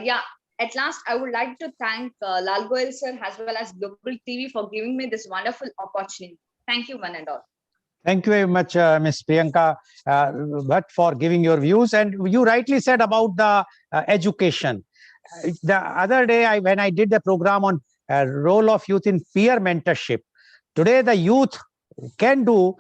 Yeah, at last, I would like to thank Goel sir, as well as Global TV, for giving me this wonderful opportunity. Thank you, one and all. Thank you very much, Ms. Priyanka Bhatt, for giving your views. And you rightly said about the education. The other day, when I did the program on role of youth in peer mentorship, today the youth can do,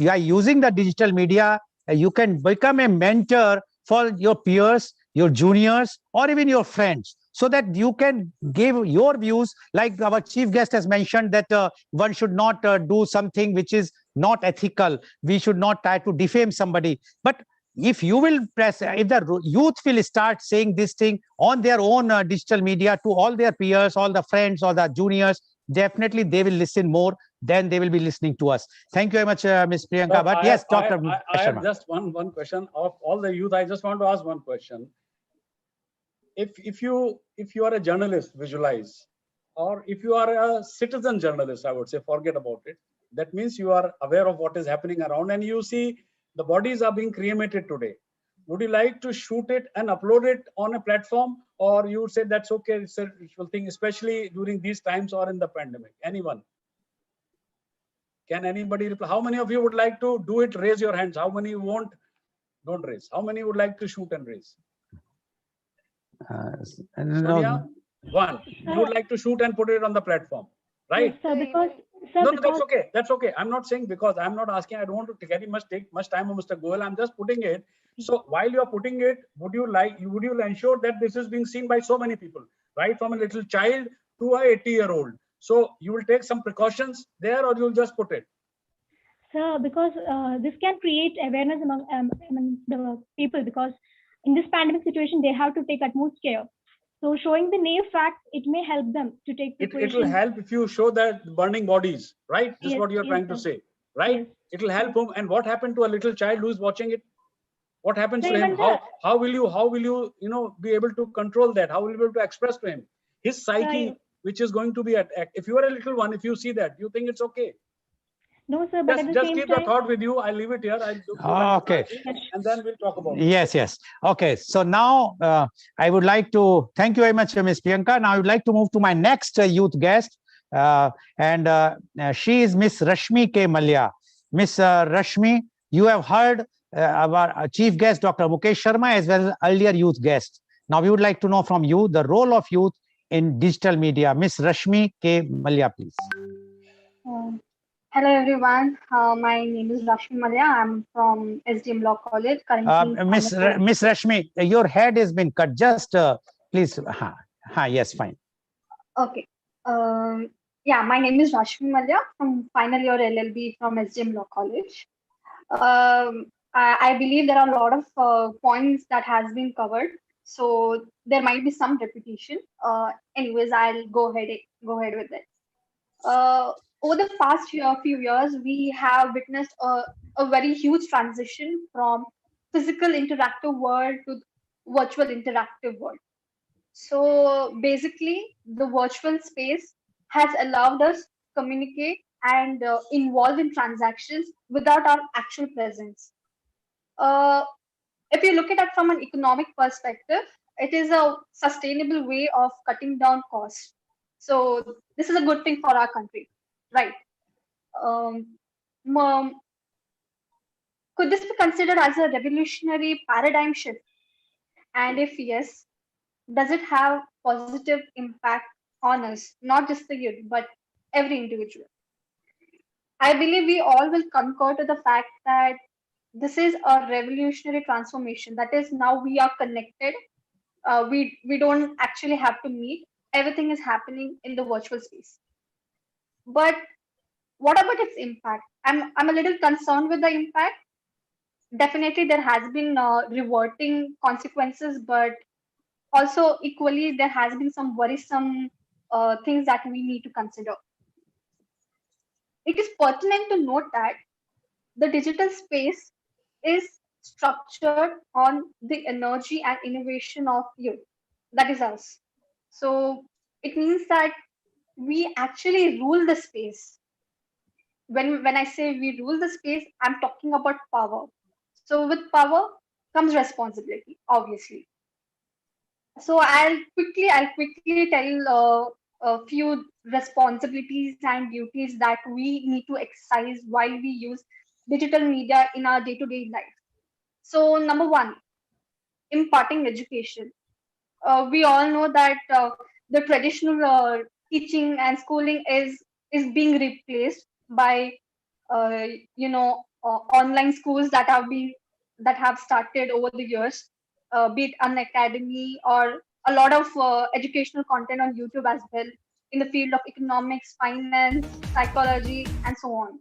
by using the digital media, you can become a mentor for your peers, your juniors, or even your friends, so that you can give your views. Like our chief guest has mentioned, that one should not do something which is not ethical. We should not try to defame somebody. But if you will if the youth will start saying this thing on their own digital media to all their peers, all the friends, or the juniors, definitely they will listen more than they will be listening to us. Thank you very much, Ms. Priyanka. But yes, Dr. I have just one question of all the youth. I just want to ask one question. If you are a journalist, visualize, or if you are a citizen journalist, I would say, forget about it. That means you are aware of what is happening around, and you see the bodies are being cremated today. Would you like to shoot it and upload it on a platform, or you would say that's okay, it's a ritual thing, especially during these times or in the pandemic? Anyone? Can anybody reply? How many of you would like to do it? Raise your hands. How many won't? Don't raise. How many would like to shoot and raise? Sonia, one. You would like to shoot and put it on the platform, right? Yes, sir, because No, that's okay. That's okay. I'm not saying, because I'm not asking. I don't want to take much time of Mr. Goel. I'm just putting it. So while you are putting it, would you ensure that this is being seen by so many people, right? From a little child to a 80-year-old. So you will take some precautions there, or you'll just put it? Sir, because this can create awareness among the people, because in this pandemic situation, they have to take utmost care. So showing the naive facts, it may help them to take It will help if you show that burning bodies, right? This is what you're trying to say, right? Yes. It will help him. And what happened to a little child who's watching it? What happens So to him? even How will you be able to control that? How will you be able to express to him his psyche, which is going to be attacked? If you are a little one, if you see that, you think it's okay. No, sir, but at the Just same keep time, the thought with you. I'll leave it here. Okay. And then we'll talk about it. Yes. Okay. So now I would like to thank you very much, Ms. Priyanka. Now I would like to move to my next youth guest. She is Miss Rashmi K. Malya. Miss Rashmi, you have heard our chief guest, Dr. Mukesh Sharma, as well as earlier youth guests. Now we would like to know from you the role of youth in digital media. Miss Rashmi K. Malya, please. Hello everyone, my name is Rashmi Malya. I'm from SDM Law College. Currently, Miss Rashmi, your head has been cut. Just please. Yes, fine. Okay. Yeah, my name is Rashmi Malya from final year LLB from SDM Law College. I believe there are a lot of points that has been covered, so there might be some repetition. Anyways, I'll go ahead with it. Over the past few years, we have witnessed a very huge transition from physical interactive world to virtual interactive world. So basically, the virtual space has allowed us to communicate and involve in transactions without our actual presence. If you look at it from an economic perspective, it is a sustainable way of cutting down costs. So this is a good thing for our country. Right. Could this be considered as a revolutionary paradigm shift? And if yes, does it have positive impact on us, not just the youth, but every individual? I believe we all will concur to the fact that this is a revolutionary transformation. That is, now we are connected. We don't actually have to meet. Everything is happening in the virtual space. But what about its impact? I'm a little concerned with the impact. Definitely, there has been reverting consequences, but also equally there has been some worrisome things that we need to consider. It is pertinent to note that the digital space is structured on the energy and innovation of youth. That is us. So it means that we actually rule the space. When I say we rule the space, I'm talking about power. So with power comes responsibility, obviously. So I'll quickly tell a few responsibilities and duties that we need to exercise while we use digital media in our day-to-day life. So number one, imparting education. We all know that the traditional teaching and schooling is being replaced by online schools that have started over the years, be it an academy or a lot of educational content on YouTube as well in the field of economics, finance, psychology, and so on.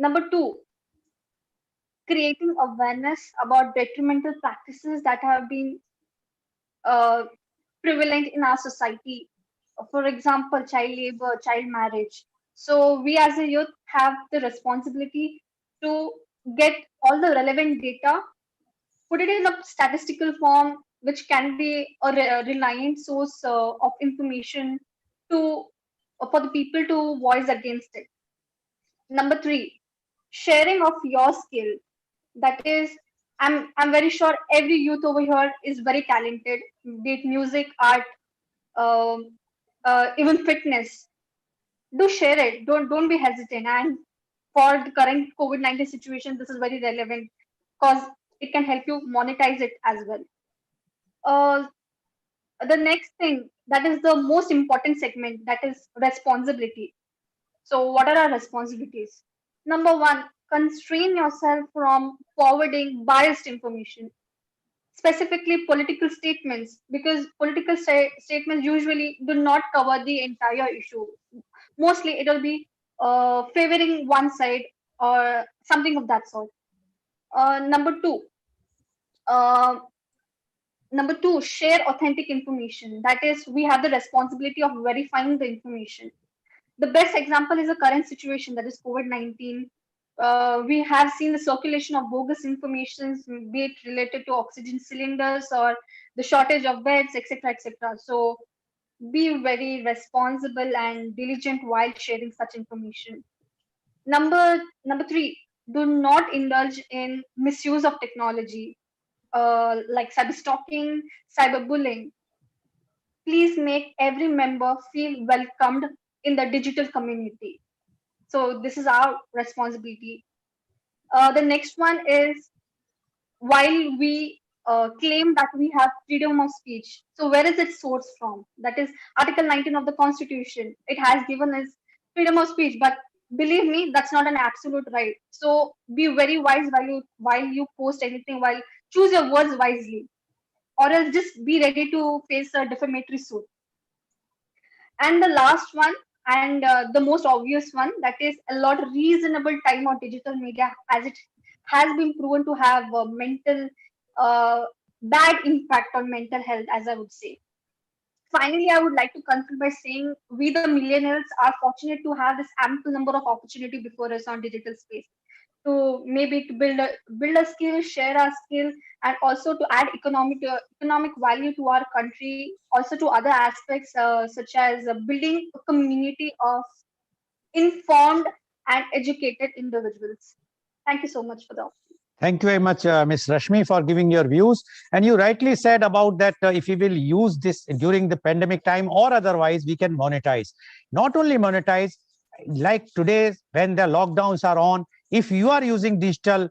Number two, creating awareness about detrimental practices that have been prevalent in our society. For example, child labor, child marriage. So we as a youth have the responsibility to get all the relevant data, put it in a statistical form, which can be a reliant source of information to for the people to voice against it. Number three, sharing of your skill. That is, I'm very sure every youth over here is very talented, be it music, art, even fitness. Do share it. Don't be hesitant, and for the current COVID-19 situation, this is very relevant because it can help you monetize it as well. Uh, the next thing that is the most important segment, that is responsibility. So, what are our responsibilities? Number one, constrain yourself from forwarding biased information, specifically political statements, because political statements usually do not cover the entire issue. Mostly, it will be favoring one side or something of that sort. Number two, uh, share authentic information. That is, we have the responsibility of verifying the information. The best example is the current situation, that is COVID-19. We have seen the circulation of bogus information, be it related to oxygen cylinders or the shortage of beds, etc., etc. So be very responsible and diligent while sharing such information. Number three, do not indulge in misuse of technology, like cyber stalking, cyberbullying. Please make every member feel welcomed in the digital community. So this is our responsibility. The next one is, while we claim that we have freedom of speech, so where is it sourced from? That is Article 19 of the Constitution. It has given us freedom of speech, but believe me, that's not an absolute right. So be very wise while you post anything, while choose your words wisely, or else just be ready to face a defamatory suit. And the last one, and the most obvious one, that is allot reasonable time on digital media, as it has been proven to have mental uh, bad impact on mental health, as I would say. Finally, I would like to conclude by saying we, the millennials, are fortunate to have this ample number of opportunity before us on digital space, to maybe to build a skill, share our skill, and also to add economic value to our country, also to other aspects such as building a community of informed and educated individuals. Thank you so much for the opportunity. Thank you very much, Ms. Rashmi, for giving your views. And you rightly said about that if we will use this during the pandemic time or otherwise, we can monetize. Not only monetize, like today, when the lockdowns are on, if you are using digital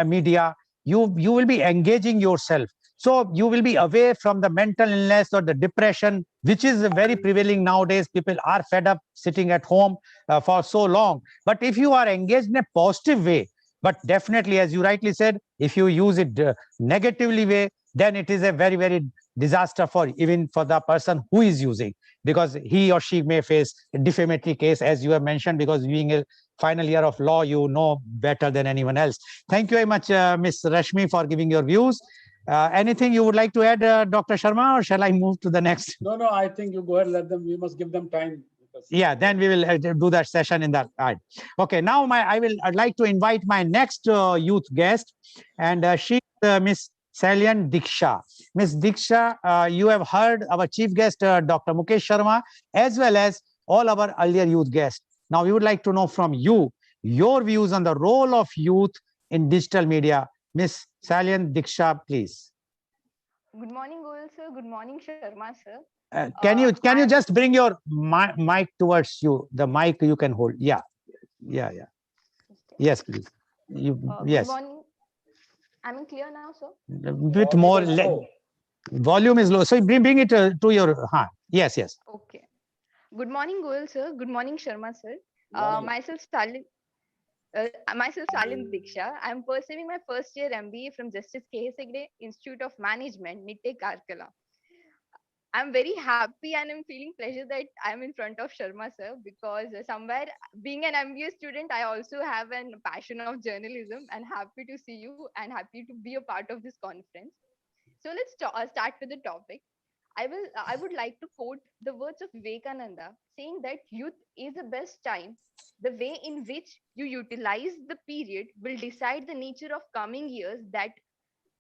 media, you will be engaging yourself. So you will be away from the mental illness or the depression, which is very prevailing nowadays. People are fed up sitting at home for so long. But if you are engaged in a positive way, but definitely, as you rightly said, if you use it negatively way, then it is a very, very disaster for even for the person who is using, because he or she may face a defamatory case, as you have mentioned, because being a final year of law, you know better than anyone else. Thank you very much, Ms. Rashmi, for giving your views. Anything you would like to add, Dr. Sharma, or shall I move to the next? No, I think you go ahead, let them, we must give them time. Yeah, then we will do that session in that time. Okay, now I'd like to invite my next youth guest, and she Miss Salyan Diksha. Miss Diksha, you have heard our chief guest, Dr. Mukesh Sharma, as well as all our earlier youth guests. Now, we would like to know from you your views on the role of youth in digital media. Miss Salyan Diksha, please. Good morning, Goel sir. Good morning, Sharma sir. Can you just bring your mic towards you? The mic you can hold. Yeah. Yes, please. Yes. Good morning. I'm clear now, sir. A bit more. Volume is low. So bring it to your hand. Yes. Okay. Good morning, Goel sir. Good morning, Sharma sir. Myself Salin Diksha. I'm pursuing my first year MBA from Justice K.S. Hegde Institute of Management, Nitte Karkala. I'm very happy and I'm feeling pleasure that I'm in front of Sharma sir, because somewhere being an MBA student, I also have a passion of journalism, and happy to see you and happy to be a part of this conference. So let's start with the topic. I would like to quote the words of Vivekananda, saying that youth is the best time. The way in which you utilize the period will decide the nature of coming years that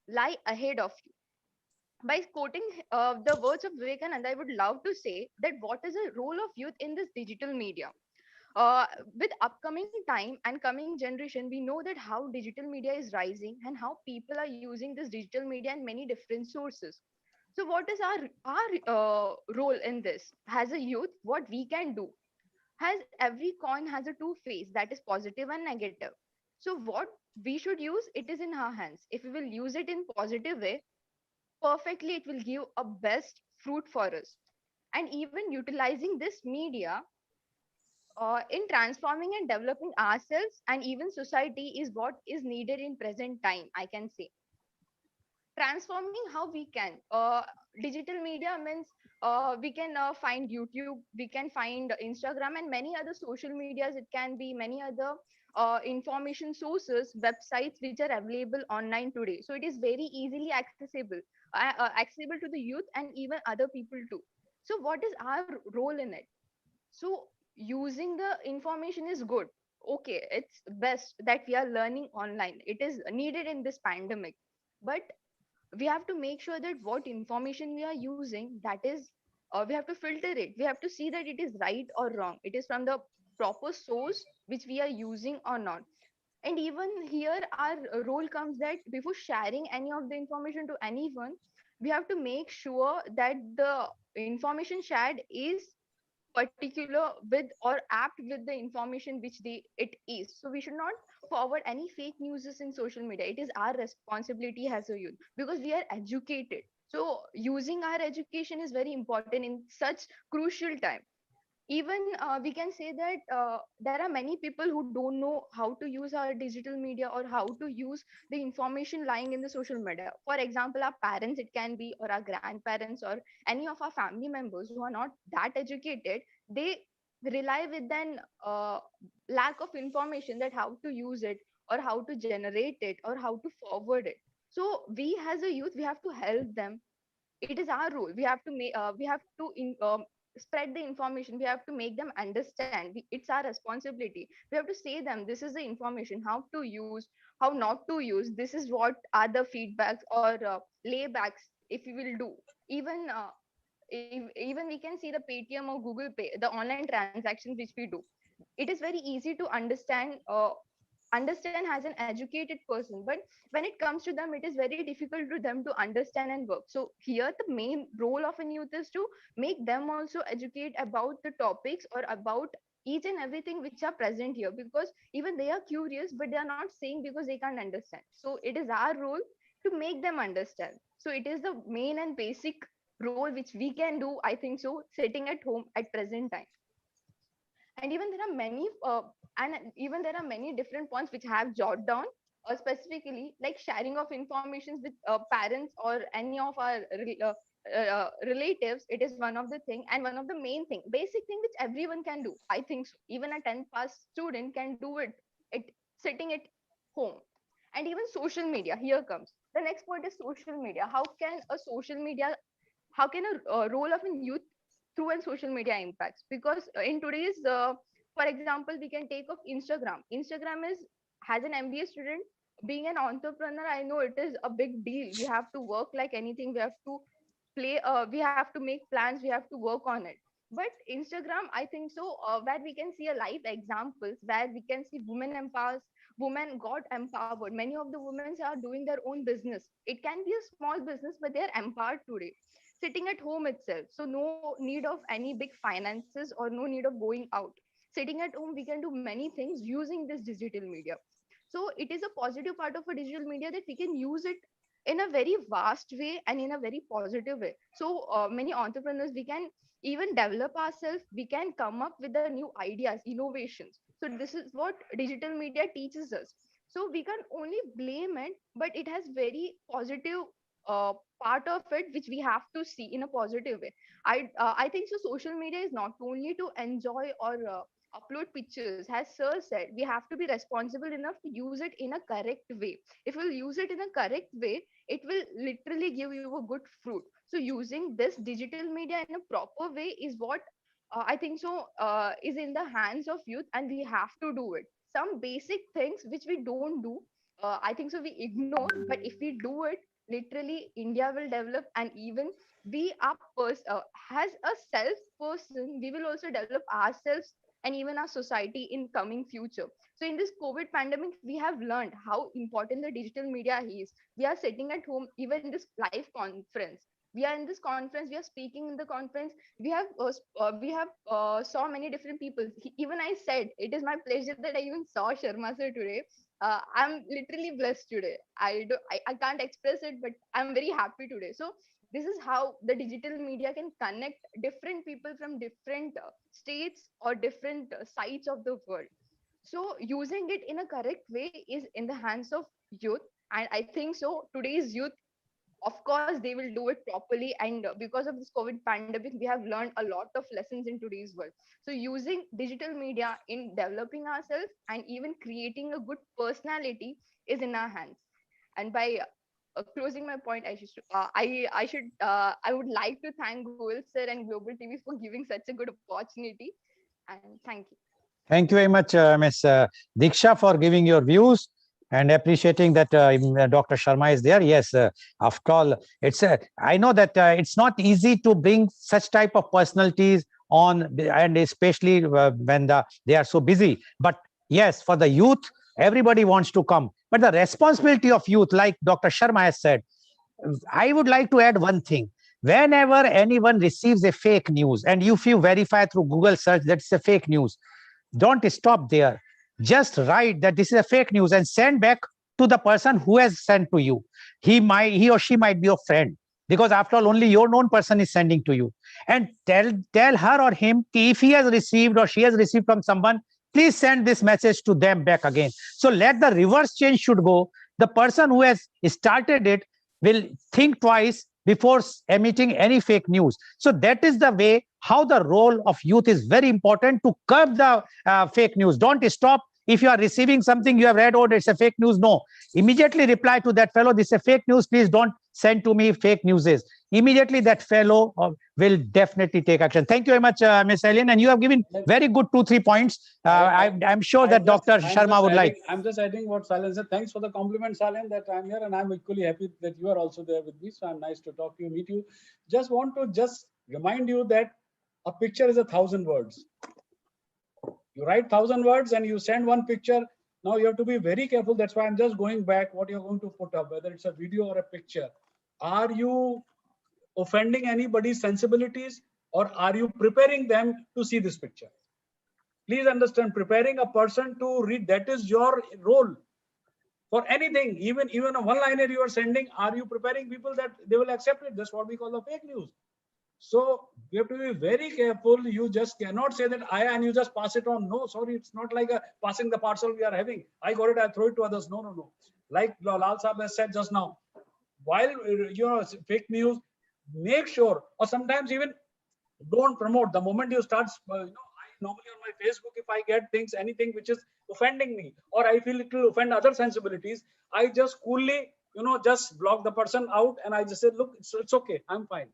lie ahead of you. By quoting the words of Vivekananda, I would love to say that what is the role of youth in this digital media? With upcoming time and coming generation, we know that how digital media is rising and how people are using this digital media in many different sources. So, what is our role in this as a youth? What we can do? has every coin has a two face, that is positive and negative. So what we should use, it is in our hands. If we will use it in positive way, perfectly it will give a best fruit for us. And even utilizing this media in transforming and developing ourselves and even society is what is needed in present time, I can say. Transforming how we can digital media means we can find YouTube, we can find Instagram and many other social medias. It can be many other information sources, websites which are available online today, so it is very easily accessible, accessible to the youth and even other people too. So what is our role in it? So using the information is good. Okay, it's best that we are learning online, it is needed in this pandemic. But we have to make sure that what information we are using, that is we have to filter it, we have to see that it is right or wrong, it is from the proper source which we are using or not. And even here our role comes that before sharing any of the information to anyone, we have to make sure that the information shared is particular with or apt with the information which it is. So we should not forward any fake news in social media. It is our responsibility as a youth because we are educated. So using our education is very important in such crucial time. Even we can say that there are many people who don't know how to use our digital media or how to use the information lying in the social media. For example, our parents, it can be, or our grandparents, or any of our family members who are not that educated. They rely with an lack of information that how to use it or how to generate it or how to forward it. So we as a youth, we have to help them. It is our role. We have to make we have to spread the information, we have to make them understand. It's our responsibility. We have to say them this is the information, how to use, how not to use, this is what are the feedbacks or laybacks if we will do. Even even we can see the Paytm or Google Pay, the online transactions which we do, it is very easy to understand as an educated person, but when it comes to them, it is very difficult to them to understand and work. So here the main role of a youth is to make them also educate about the topics or about each and everything which are present here, because even they are curious but they are not saying because they can't understand. So it is our role to make them understand. So it is the main and basic role which we can do, I think so, sitting at home at present time. And even there are many even there are many different points which I have jotted down, specifically like sharing of informations with parents or any of our relatives. It is one of the thing, and one of the main thing, basic thing which everyone can do, I think so. Even a 10th pass student can do it sitting at home. And even social media, here comes the next point, is social media. How can a social media, how can a role of a youth through and social media impacts? Because in today's for example, we can take of Instagram is has an MBA student being an entrepreneur. I know it is a big deal, we have to work like anything, we have to play we have to make plans, we have to work on it. But Instagram, I think so, where we can see a live examples, where we can see women empowers, women got empowered. Many of the women are doing their own business. It can be a small business, but they're empowered today, sitting at home itself. So no need of any big finances or no need of going out. Sitting at home, we can do many things using this digital media. So it is a positive part of a digital media that we can use it in a very vast way and in a very positive way. So many entrepreneurs, we can even develop ourselves, we can come up with the new ideas, innovations. So this is what digital media teaches us. So we can only blame it, but it has very positive uh, part of it which we have to see in a positive way. I think so social media is not only to enjoy or upload pictures. As sir said, we have to be responsible enough to use it in a correct way. If we'll use it in a correct way, it will literally give you a good fruit. So using this digital media in a proper way is what I think so is in the hands of youth, and we have to do it. Some basic things which we don't do, I think so we ignore, but if we do it, literally India will develop. And even we are as a self person, we will also develop ourselves and even our society in coming future. So in this COVID pandemic, we have learned how important the digital media is. We are sitting at home, even in this live conference, We are in this conference, we are speaking in the conference, we have saw many different people. Even I said it is my pleasure that I even saw Sharma sir today. I'm literally blessed today. I can't express it, but I'm very happy today. So this is how the digital media can connect different people from different states or different sides of the world. So using it in a correct way is in the hands of youth, and I think so today's youth, of course they will do it properly. And because of this COVID pandemic, we have learned a lot of lessons in today's world. So using digital media in developing ourselves and even creating a good personality is in our hands. And by closing my point, I would like to thank Goel sir and Global TV for giving such a good opportunity, and thank you. Thank you very much, Ms. Diksha, for giving your views and appreciating that Dr. Sharma is there. Yes, after all, I know that it's not easy to bring such type of personalities on, and especially when they are so busy. But yes, for the youth, everybody wants to come. But the responsibility of youth, like Dr. Sharma has said, I would like to add one thing. Whenever anyone receives a fake news, and if you verify through Google search that it's a fake news, don't stop there. Just write that this is a fake news and send back to the person who has sent to you. He or she might be your friend, because after all, only your known person is sending to you. And tell her or him, if he has received or she has received from someone, please send this message to them back again. So let the reverse change should go. The person who has started it will think twice before emitting any fake news. So that is the way how the role of youth is very important to curb the fake news. Don't stop. If you are receiving something you have read, oh, it's a fake news. No, immediately reply to that fellow, this is a fake news. Please don't send to me fake news. Immediately that fellow will definitely take action. Thank you very much, Ms. Ellen. And you have given very good 2-3 points. I'm sure that Dr. Sharma would like. I'm just adding what Salen said. Thanks for the compliment, Salen, that I'm here, and I'm equally happy that you are also there with me. So I'm nice to talk to you, meet you. Just want to remind you that a picture is 1,000 words. You write 1,000 words and you send one picture. Now you have to be very careful. That's why I'm just going back what you're going to put up, whether it's a video or a picture. Are you offending anybody's sensibilities, or are you preparing them to see this picture? Please understand, preparing a person to read, that is your role. For anything, even a one-liner you are sending, are you preparing people that they will accept it? That's what we call the fake news. So you have to be very careful. You just cannot say that and you just pass it on. No, sorry, it's not like passing the parcel we are having. I got it, I throw it to others. No. Like Lal Saab has said just now, while fake news, make sure, or sometimes even don't promote. The moment you start, I normally on my Facebook, if I get anything which is offending me, or I feel it will offend other sensibilities, I just coolly, just block the person out, and I just say, look, it's okay, I'm fine.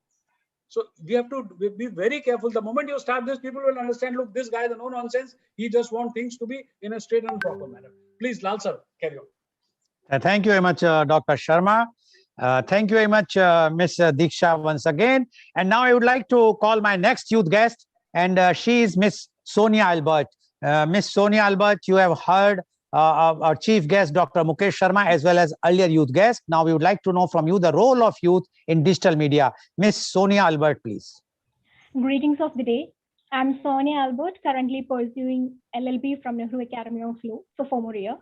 So we have to be very careful. The moment you start this, people will understand, look, this guy is no nonsense. He just wants things to be in a straight and proper manner. Please, Lal sir, carry on. Thank you very much, Dr. Sharma. Thank you very much, Ms. Diksha, once again. And now I would like to call my next youth guest, and she is Miss Sonia Albert. Miss Sonia Albert, you have heard our chief guest, Dr. Mukesh Sharma, as well as earlier youth guest. Now we would like to know from you the role of youth in digital media. Miss Sonia Albert, please. Greetings of the day. I'm Sonia Albert, currently pursuing LLB from Nehru Academy of Law for 4 more years.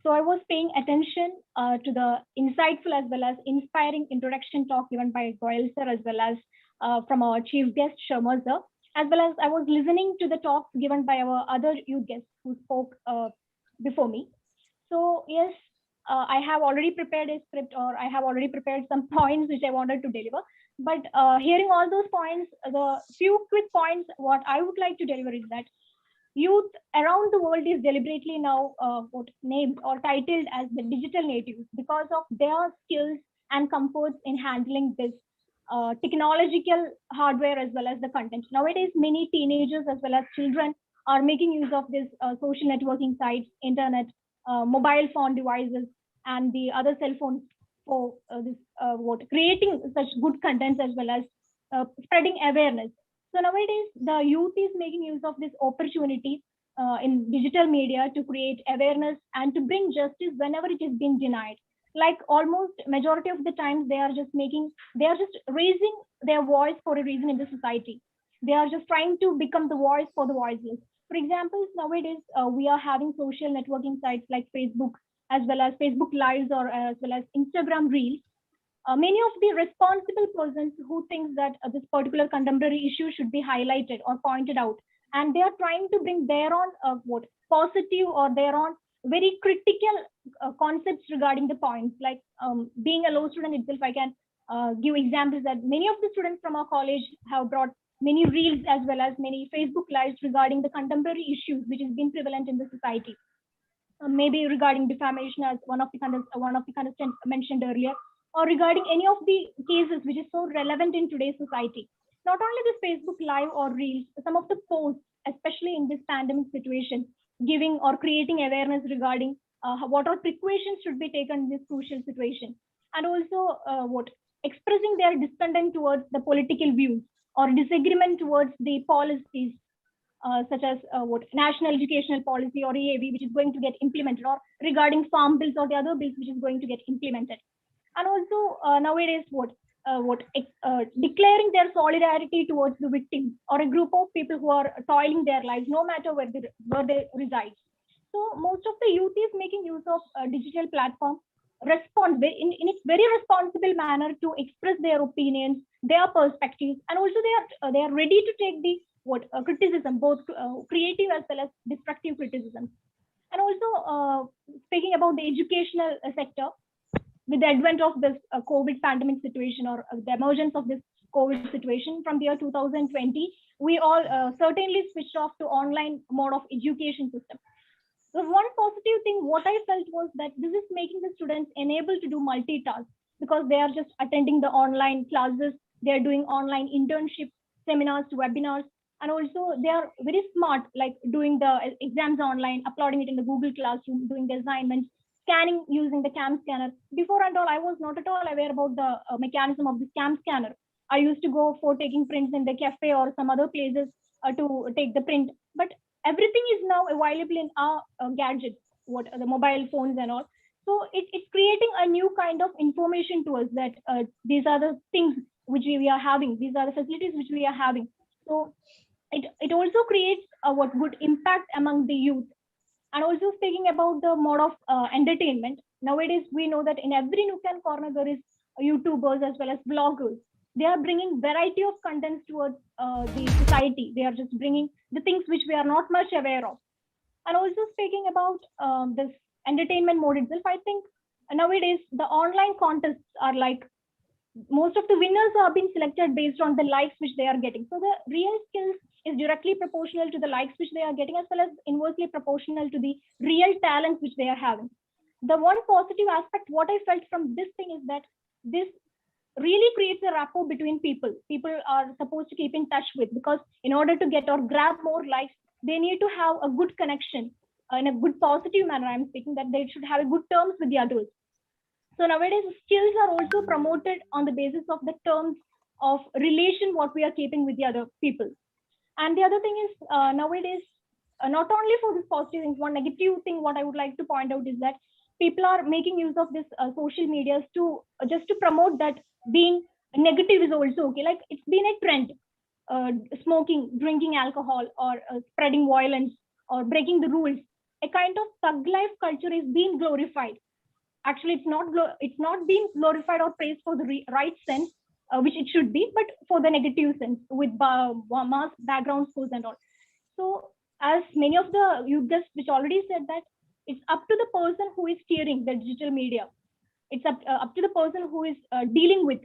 So I was paying attention to the insightful as well as inspiring introduction talk given by Goel sir, as well as from our chief guest Sharma sir, as well as I was listening to the talks given by our other youth guests who spoke before me. So yes, I have already prepared a script, or I have already prepared some points which I wanted to deliver. But hearing all those points, the few quick points, what I would like to deliver is that youth around the world is deliberately now named or titled as the digital natives because of their skills and comforts in handling this technological hardware as well as the content. Nowadays, many teenagers as well as children are making use of this social networking sites, internet, mobile phone devices, and the other cell phones for creating such good contents as well as spreading awareness. So nowadays, the youth is making use of this opportunity in digital media to create awareness and to bring justice whenever it is being denied. Like almost majority of the times they are just raising their voice for a reason in the society. They are just trying to become the voice for the voiceless. For example, nowadays we are having social networking sites like Facebook, as well as Facebook Lives, or as well as Instagram Reels. Many of the responsible persons who think that this particular contemporary issue should be highlighted or pointed out, and they are trying to bring their own what positive or their own very critical concepts regarding the points. Like being a law student itself, I can give examples that many of the students from our college have brought many reels as well as many Facebook lives regarding the contemporary issues which has been prevalent in the society. Maybe regarding defamation, as one of the contestants mentioned earlier, or regarding any of the cases which is so relevant in today's society. Not only this Facebook Live or Reels, some of the posts, especially in this pandemic situation, giving or creating awareness regarding what all precautions should be taken in this crucial situation, and also what expressing their discontent towards the political views or disagreement towards the policies, such as what national educational policy or EAV, which is going to get implemented, or regarding farm bills or the other bills which is going to get implemented. And also nowadays declaring their solidarity towards the victims or a group of people who are toiling their lives, no matter where they reside. So most of the youth is making use of digital platform in its very responsible manner to express their opinions, their perspectives, and also they are ready to take the criticism, both creative as well as destructive criticism. And also speaking about the educational sector, with the advent of this COVID pandemic situation, or the emergence of this COVID situation from the year 2020, we all certainly switched off to online mode of education system. The one positive thing what I felt was that this is making the students enabled to do multitask, because they are just attending the online classes, they are doing online internships, seminars, webinars, and also they are very smart, like doing the exams online, uploading it in the Google Classroom, doing the assignments, scanning using the cam scanner. Before and all, I was not at all aware about the mechanism of the cam scanner. I used to go for taking prints in the cafe or some other places to take the print, but everything is now available in our gadgets, what the mobile phones and all. So it's creating a new kind of information to us, that these are the things which we are having, these are the facilities which we are having. So it also creates a what good impact among the youth. And also speaking about the mode of entertainment, nowadays we know that in every nook and corner there is YouTubers as well as bloggers. They are bringing variety of contents towards the society. They are just bringing the things which we are not much aware of. And also speaking about this entertainment mode itself, I think nowadays the online contests are like, most of the winners are being selected based on the likes which they are getting. So the real skills is directly proportional to the likes which they are getting, as well as inversely proportional to the real talents which they are having. The one positive aspect what I felt from this thing is that this really creates a rapport between people. People are supposed to keep in touch with, because in order to get or grab more likes, they need to have a good connection in a good positive manner. I'm speaking that they should have a good terms with the others. So nowadays, skills are also promoted on the basis of the terms of relation what we are keeping with the other people. And the other thing is nowadays, not only for this positive things, one negative thing what I would like to point out is that people are making use of this social medias to just to promote that being negative is also okay. Like it's been a trend, smoking, drinking alcohol, or spreading violence, or breaking the rules. A kind of thug life culture is being glorified. Actually, it's not being glorified or praised for the right sense, which it should be, but for the negative sense with mass background schools and all. So as many of the you guests which already said that it's up to the person who is steering the digital media. It's up to the person who is dealing with.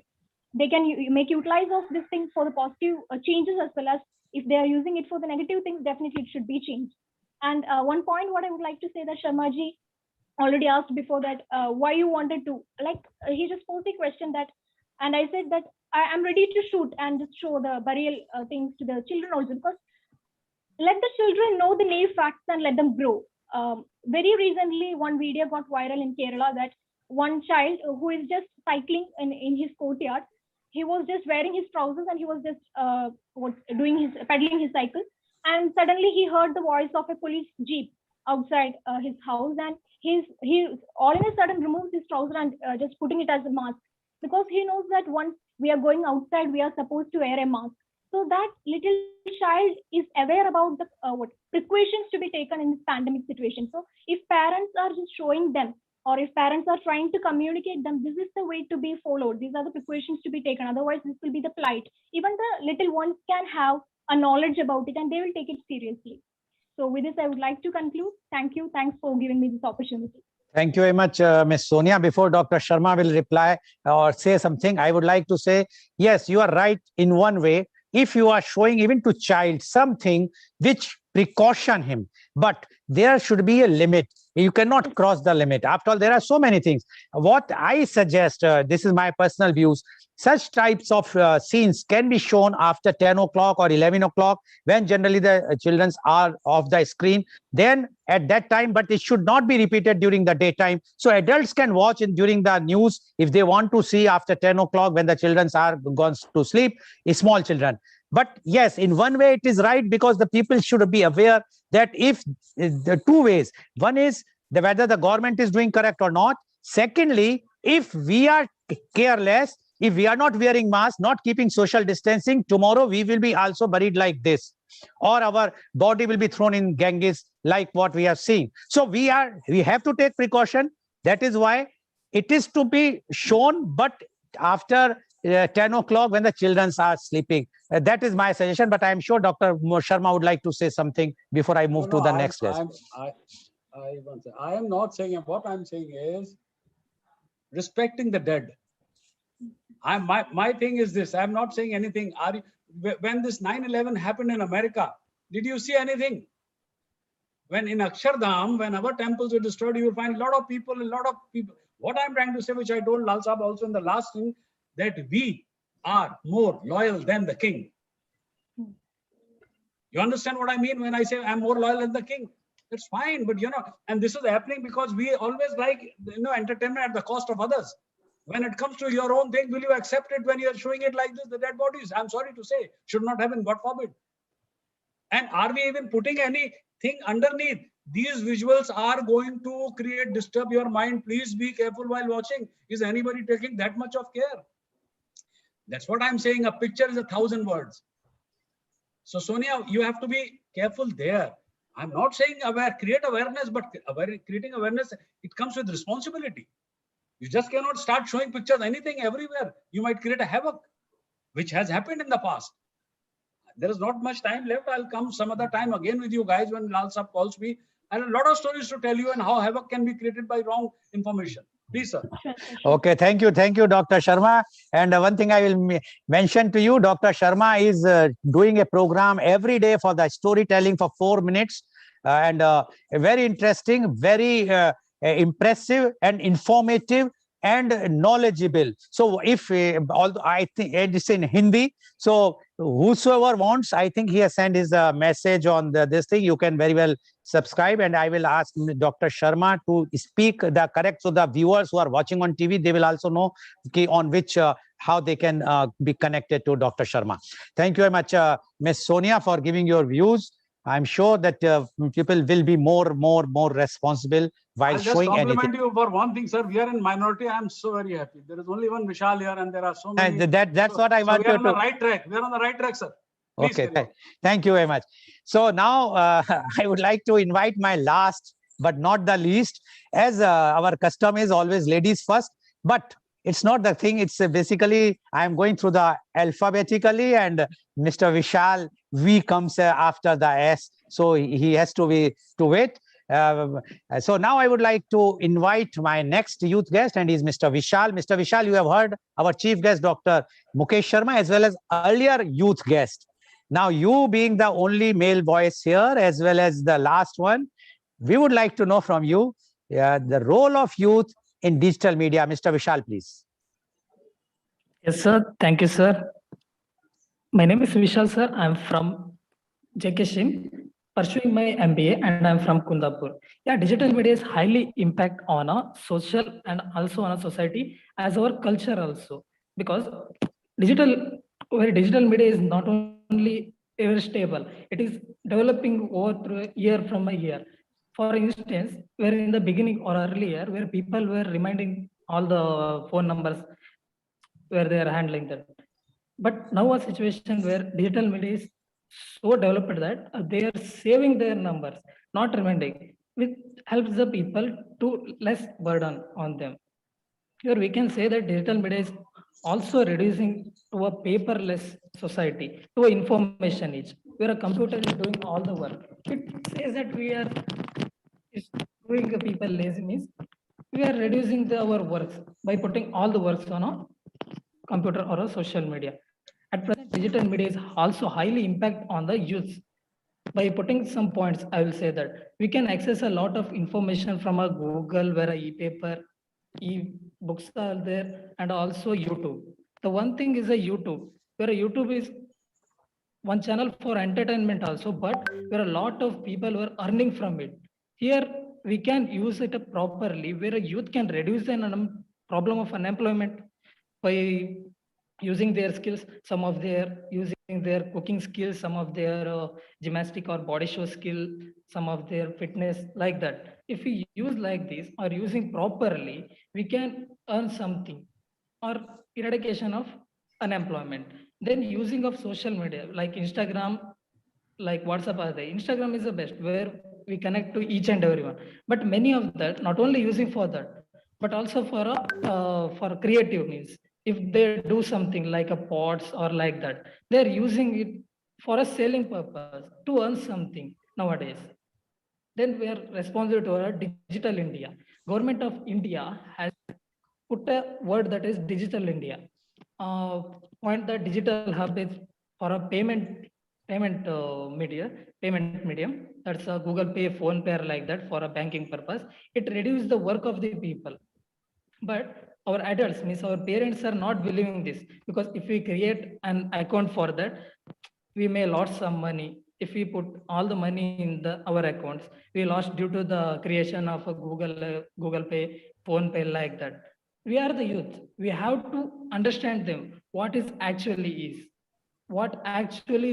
They can make utilize of this thing for the positive changes, as well as if they are using it for the negative things, definitely it should be changed. And one point what I would like to say that Sharmaji already asked before, that why you wanted to, like he just posed a question that, and I said that I am ready to shoot and just show the burial things to the children also, because let the children know the naive facts and let them grow. Very recently, one video got viral in Kerala that one child who is just cycling in his courtyard, he was just wearing his trousers and he was just pedaling his cycle, and suddenly he heard the voice of a police jeep outside his house, and he all in a sudden removes his trouser and just putting it as a mask, because he knows that once we are going outside, we are supposed to wear a mask. So that little child is aware about the what precautions to be taken in this pandemic situation. So if parents are just showing them, or if parents are trying to communicate them, this is the way to be followed. These are the precautions to be taken. Otherwise, this will be the plight. Even the little ones can have a knowledge about it and they will take it seriously. So with this, I would like to conclude. Thank you. Thanks for giving me this opportunity. Thank you very much, Ms. Sonia. Before Dr. Sharma will reply or say something, I would like to say, yes, you are right in one way. If you are showing even to child something which precaution him, but there should be a limit. You cannot cross the limit. After all, there are so many things. What I suggest, this is my personal views, such types of scenes can be shown after 10 o'clock or 11 o'clock, when generally the children are off the screen. Then at that time, but it should not be repeated during the daytime. So adults can watch it during the news if they want to see after 10 o'clock when the children are gone to sleep, small children. But yes, in one way it is right, because the people should be aware that if the two ways, one is whether the government is doing correct or not. Secondly, if we are careless, if we are not wearing masks, not keeping social distancing, tomorrow we will be also buried like this, or our body will be thrown in Ganges like what we have seen. So we have to take precaution. That is why it is to be shown, but after 10 o'clock when the children are sleeping. That is my suggestion, but I am sure Dr. Sharma would like to say something before I move to the next guest. I am not saying, what I'm saying is respecting the dead. My thing is this, I'm not saying anything. When this 9/11 happened in America, did you see anything? When in Akshardham, when our temples were destroyed, you will find a lot of people. What I'm trying to say, which I told Lal Sahab also in the last thing, that we are more loyal than the king. You understand what I mean when I say I'm more loyal than the king? That's fine, but and this is happening because we always like, entertainment at the cost of others. When it comes to your own thing, will you accept it when you're showing it like this, the dead bodies? I'm sorry to say, should not happen, God forbid. And are we even putting anything underneath? These visuals are going to disturb your mind. Please be careful while watching. Is anybody taking that much of care? That's what I'm saying. A picture is 1,000 words. So Sonia, you have to be careful there. I'm not saying create awareness, but creating awareness, it comes with responsibility. You just cannot start showing pictures, anything, everywhere. You might create a havoc, which has happened in the past. There is not much time left. I'll come some other time again with you guys when Lal Sahab calls me. I have a lot of stories to tell you and how havoc can be created by wrong information. Please, sir. Okay, thank you, Dr. Sharma. And one thing I will mention to you, Dr. Sharma is doing a program every day for the storytelling for 4 minutes, and very interesting, very impressive and informative and knowledgeable. So if although I think it's in Hindi, so whosoever wants, I think he has sent his message on this thing. You can very well subscribe, and I will ask Dr. Sharma to speak the correct, so the viewers who are watching on TV, they will also know on which how they can be connected to Dr. Sharma. Thank you very much, Ms. Sonia, for giving your views. I'm sure that people will be more responsible while showing anything. I'll just compliment you for one thing, sir. We are in minority. I'm so very happy. There is only one Vishal here, and there are so many. And that's what I want to. We are on the right track. We are on the right track, sir. Please, okay, thank you very much. So now I would like to invite my last but not the least, as our custom is always ladies first, but it's not the thing. It's basically I'm going through the alphabetically, and Mr. Vishal V comes after the S, so he has to wait. So now I would like to invite my next youth guest, and he's Mr. Vishal. Mr. Vishal, you have heard our chief guest, Dr. Mukesh Sharma, as well as earlier youth guest. Now, you being the only male voice here, as well as the last one, we would like to know from you the role of youth in digital media. Mr. Vishal, please. Yes, sir. Thank you, sir. My name is Vishal, sir. I'm from JK pursuing my MBA, and I'm from Kundapur. Yeah, digital media is highly impact on a social and also on a society as our culture also, because digital media is not only ever stable, it is developing over year from a year. For instance, where in the beginning or earlier, where people were reminding all the phone numbers where they are handling that. But now a situation where digital media is so developed that they are saving their numbers, not reminding, which helps the people to less burden on them. Here we can say that digital media is also reducing to a paperless society, to information age, where a computer is doing all the work. It says that we are is doing the people lazy means we are reducing our works by putting all the works on a computer or a social media. At present, digital media is also highly impact on the youth. By putting some points, I will say that we can access a lot of information from a Google, where a e-paper, e-books are there, and also YouTube. The one thing is a YouTube, where a YouTube is one channel for entertainment also, but where a lot of people were earning from it. Here we can use it properly, where a youth can reduce the problem of unemployment by using their skills, some of their using their cooking skills, some of their gymnastic or body show skill, some of their fitness, like that. If we use like this or using properly, we can earn something or eradication of unemployment. Then using of social media like Instagram, like WhatsApp are there. Instagram is the best where we connect to each and everyone. But many of that not only using for that, but also for creative means. If they do something like a pots or like that, they're using it for a selling purpose to earn something nowadays. Then we are responsible to our digital India. Government of India has put a word that is digital India. Point the digital hub is for a payment medium. That's a Google Pay, Phone Pay, like that for a banking purpose. It reduces the work of the people. But our adults, means our parents, are not believing this, because if we create an account for that, we may lose some money. If we put all the money in our accounts, we lost due to the creation of a Google Pay, Phone Pay, like that. We are the youth. We have to understand them. What actually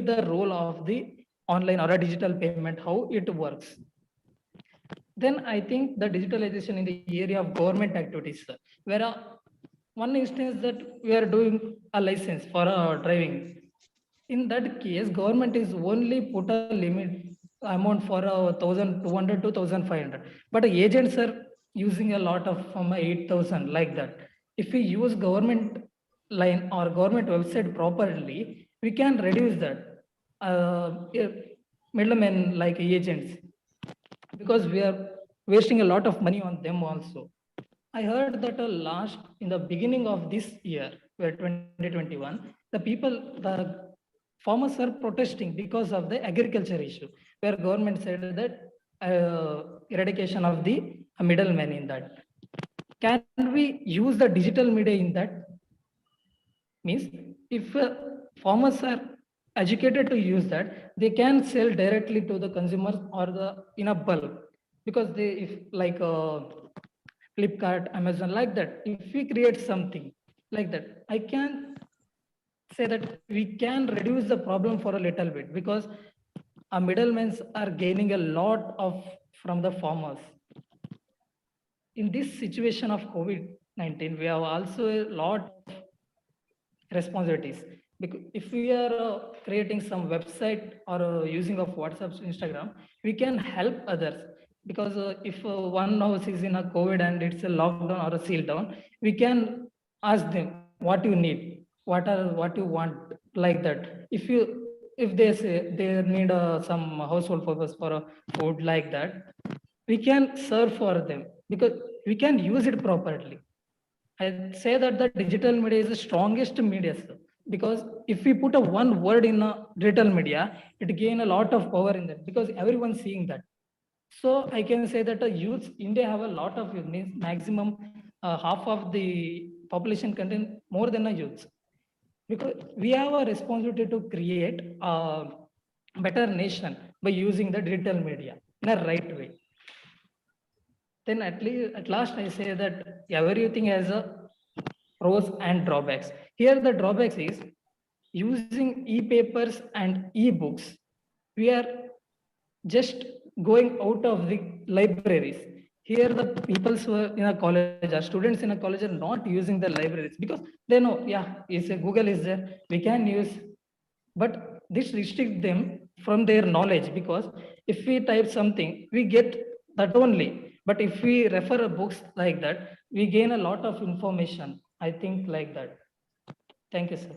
the role of the online or a digital payment, how it works. Then I think the digitalization in the area of government activities, where one instance that we are doing a license for driving. In that case, government is only put a limit amount for 1,200 to 1,500, but agents are using a lot of from 8,000, like that. If we use government line or government website properly, we can reduce that middlemen like agents, because we are wasting a lot of money on them also. I heard that in the beginning of this year, where 2021, the farmers are protesting because of the agriculture issue, where government said that eradication of the middlemen in that. Can we use the digital media in that? Means if farmers are educated to use that, they can sell directly to the consumers or in a bulk, because they, if like Flipkart, Amazon, like that, if we create something like that, I can say that we can reduce the problem for a little bit, because our middlemen are gaining a lot of from the farmers. In this situation of COVID-19, we have also a lot of responsibilities, because if we are creating some website or using of WhatsApp, Instagram, we can help others, because if one house is in a COVID and it's a lockdown or a seal down, we can ask them what you need, what you want, like that. If they say they need some household purpose for a food, like that, we can serve for them, because we can use it properly. I'd say that the digital media is the strongest media, sir, because if we put a one word in a digital media, it gain a lot of power in that, because everyone's seeing that. So I can say that the youth, India have a lot of youth, means maximum half of the population contain more than a youth, because we have a responsibility to create a better nation by using the digital media in a right way. Then at last I say that everything has a pros and drawbacks. Here the drawbacks is using e-papers and e-books. We are just going out of the libraries. Here, the people who are in a college, or students in a college, are not using the libraries because they know, yeah, is a Google is there, we can use. But this restricts them from their knowledge, because if we type something, we get that only. But if we refer a books like that, we gain a lot of information. I think like that. Thank you, sir.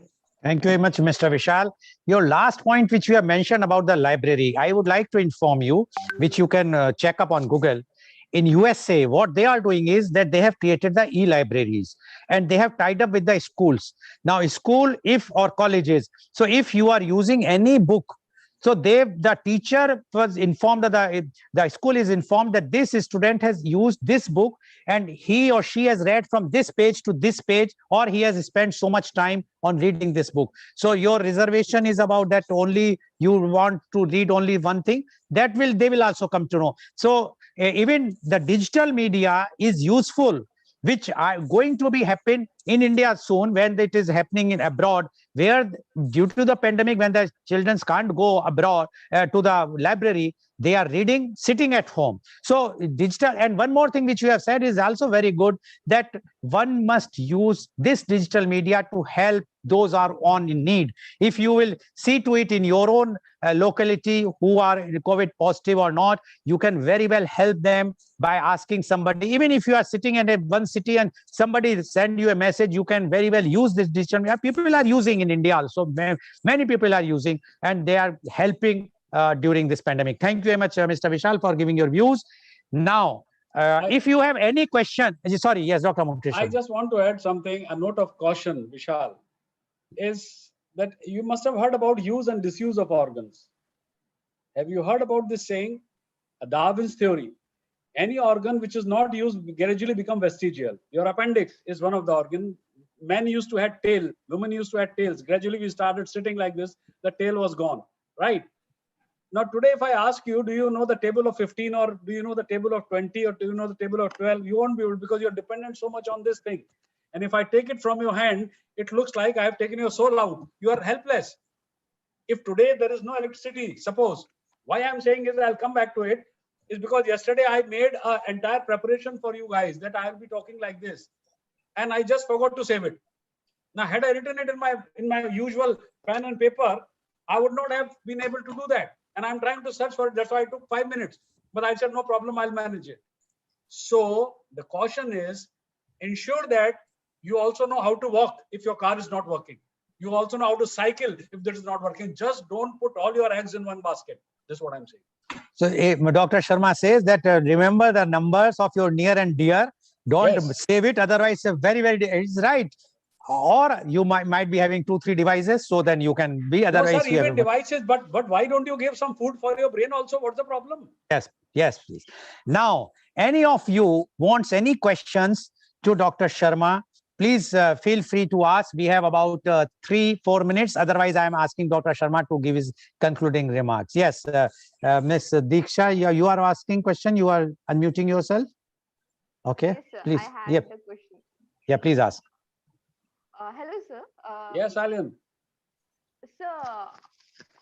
Thank you very much, Mr. Vishal. Your last point, which you have mentioned about the library, I would like to inform you, which you can check up on Google. In USA, what they are doing is that they have created the e-libraries and they have tied up with the schools. Now, school, if or colleges, so if you are using any book, so the teacher was informed that the school is informed that this student has used this book and he or she has read from this page to this page, or he has spent so much time on reading this book. So your reservation is about that only you want to read only one thing, that they will also come to know. So even the digital media is useful, which are going to be happen in India soon, when it is happening in abroad, where due to the pandemic, when the children can't go abroad to the library, they are reading sitting at home. So digital, and one more thing which you have said is also very good, that one must use this digital media to help those are on in need. If you will see to it in your own locality who are COVID positive or not, you can very well help them by asking somebody. Even if you are sitting in one city and somebody send you a message, you can very well use this digital media. People are using in India also. Many people are using, and they are helping during this pandemic. Thank you very much, Mr. Vishal, for giving your views. Now, if you have any question, sorry, yes, Dr. Mukesh. I just want to add something, a note of caution, Vishal, is that you must have heard about use and disuse of organs. Have you heard about this saying, Darwin's theory? Any organ which is not used gradually become vestigial. Your appendix is one of the organs. Men used to have tail, women used to have tails. Gradually we started sitting like this, the tail was gone, right? Now today if I ask you, do you know the table of 15, or do you know the table of 20, or do you know the table of 12? You won't be able, because you're dependent so much on this thing. And if I take it from your hand, it looks like I have taken your soul out. You are helpless. If today there is no electricity, suppose, why I'm saying is, I'll come back to it, is because yesterday I made an entire preparation for you guys that I'll be talking like this, and I just forgot to save it. Now, had I written it in my usual pen and paper, I would not have been able to do that. And I'm trying to search for it. That's why I took 5 minutes. But I said, no problem, I'll manage it. So the caution is, ensure that you also know how to walk if your car is not working. You also know how to cycle if this is not working. Just don't put all your eggs in one basket. That's what I'm saying. So Dr. Sharma says that remember the numbers of your near and dear. Don't save it. Otherwise, it's right. Or you might be having 2-3 devices, so then you can be otherwise. No, sir, even devices, but why don't you give some food for your brain also? What's the problem? Yes, please. Now, any of you wants any questions to Dr. Sharma, please feel free to ask. We have about 3-4 minutes. Otherwise, I am asking Dr. Sharma to give his concluding remarks. Yes, Ms. Diksha, you are asking question. You are unmuting yourself. Okay, Yes, sir. please. I had the question. Yeah, please ask. Hello, sir. Yes, Alan. Sir,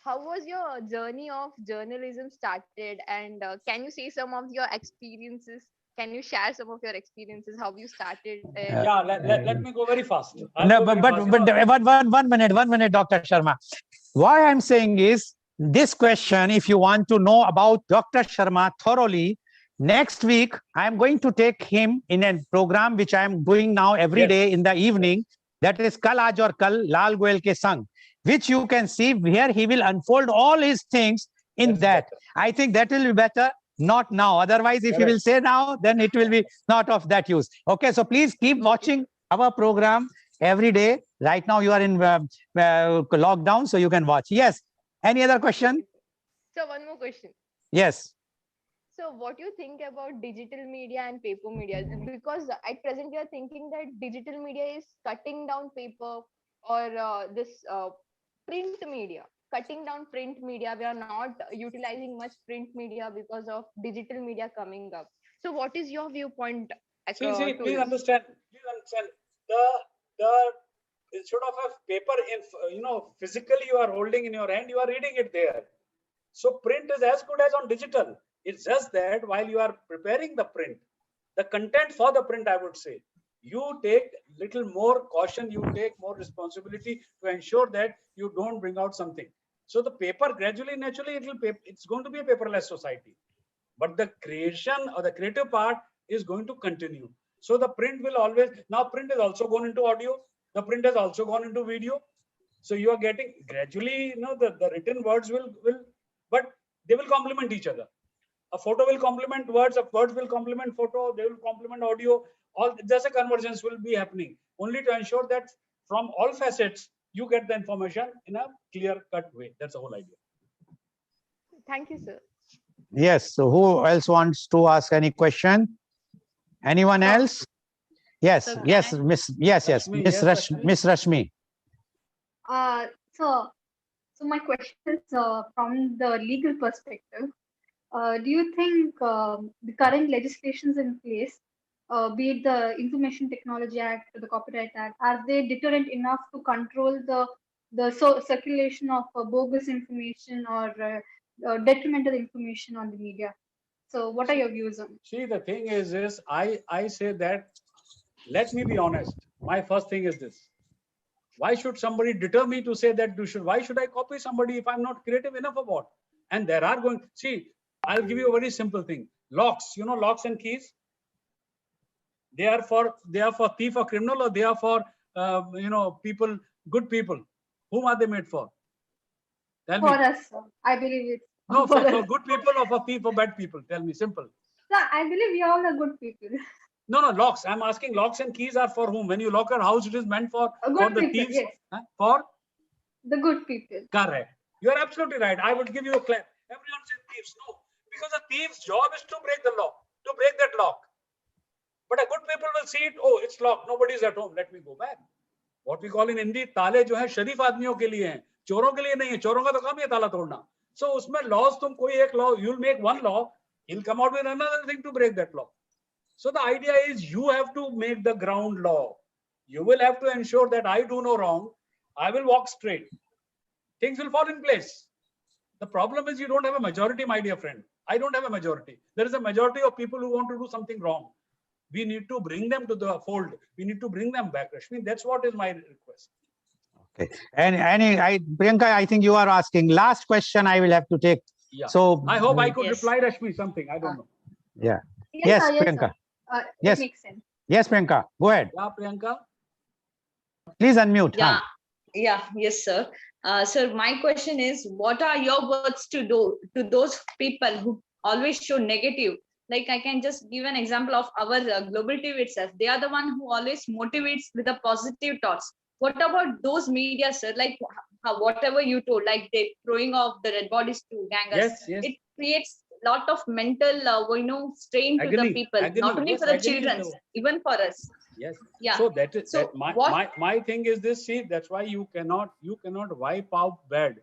how was your journey of journalism started? And can you say some of your experiences? Can you share some of your experiences, how you started? Yeah, let me go very fast. No, but 1 minute, Dr. Sharma. Why I'm saying is, this question, if you want to know about Dr. Sharma thoroughly, next week, I'm going to take him in a program which I'm doing now every day in the evening. That is Kal Aaj Aur Kal Lal Goel Ke Sang, which you can see where he will unfold all his things in that. Better. I think that will be better, not now. Otherwise, if you will say now, then it will be not of that use. Okay, so please keep watching our program every day. Right now, you are in lockdown, so you can watch. Yes. Any other question? So one more question. Yes. So what do you think about digital media and paper media? Because at present you are thinking that digital media is cutting down paper, or this print media, cutting down print media. We are not utilizing much print media because of digital media coming up. So what is your viewpoint? See, please understand. The instead of a paper in physically you are holding in your hand, you are reading it there. So print is as good as on digital. It's just that while you are preparing the print, the content for the print, I would say, you take little more caution, you take more responsibility to ensure that you don't bring out something. So the paper gradually, naturally, it's going to be a paperless society. But the creation or the creative part is going to continue. So the print will always, now print has also gone into audio, the print has also gone into video. So you are getting gradually, the written words will, but they will complement each other. A photo will complement words, words will complement photo, they will complement audio. All just a convergence will be happening, only to ensure that from all facets you get the information in a clear-cut way. That's the whole idea. Thank you, sir. Yes. So who else wants to ask any question? Anyone else? Yes. Sir, Yes. can Miss. Yes. Yes. Rashmi, Miss yes, Rashmi. Miss Rashmi. So my question is from the legal perspective. Do you think the current legislations in place, be it the Information Technology Act or the Copyright Act, are they deterrent enough to control the circulation of bogus information or detrimental information on the media? So what are your views on it? See, the thing is I say that, let me be honest. My first thing is this. Why should somebody deter me to say that why should I copy somebody if I'm not creative enough about? And there are see, I'll give you a very simple thing. Locks, locks and keys. They are for thief or criminal, or they are for people, good people. Whom are they made for? Tell me. For us, sir. I believe it's no, for good people or for thief or bad people. Tell me, simple. Sir, I believe we all are good people. No, locks. I'm asking, locks and keys are for whom? When you lock your house, it is meant for the people, thieves. yes. For the good people. Correct. You are absolutely right. I would give you a clap. Everyone says thieves. No, because a thief's job is to break the law, to break that lock. But a good people will see it. Oh, it's locked. Nobody's at home. Let me go back. What we call in Hindi, ताले जो है शरीफ आदमियों के लिए हैं, चोरों के लिए नहीं है. चोरों का तो काम है ताला तोड़ना. So उसमें laws, तुम कोई एक law, you'll make one law, he'll come out with another thing to break that law. So the idea is you have to make the ground law. You will have to ensure that I do no wrong. I will walk straight. Things will fall in place. The problem is you don't have a majority, my dear friend. I don't have a majority. There is a majority of people who want to do something wrong. We need to bring them to the fold. We need to bring them back, Rashmi. That's what is my request. Okay. And Priyanka, I think you are asking. Last question I will have to take. Yeah. So I hope I could Yes. reply, Rashmi, something. I don't know. Yeah. Yes, sir, Priyanka. sir. Yes. It makes sense. Yes, Priyanka. Go ahead. Yeah, Priyanka. Please unmute. Yeah, yes, sir. Sir, my question is, what are your words to those people who always show negative? Like, I can just give an example of our global TV itself. They are the one who always motivates with the positive thoughts. What about those media, sir? Like whatever you told, like they throwing off the red bodies to gangers. Yes, yes. It creates a lot of mental, strain to the Agree, people, agree. not only Yes, for the agree with children, you. even for us. Yes. Yeah. So that is So my thing is this. See, that's why you cannot wipe out bad.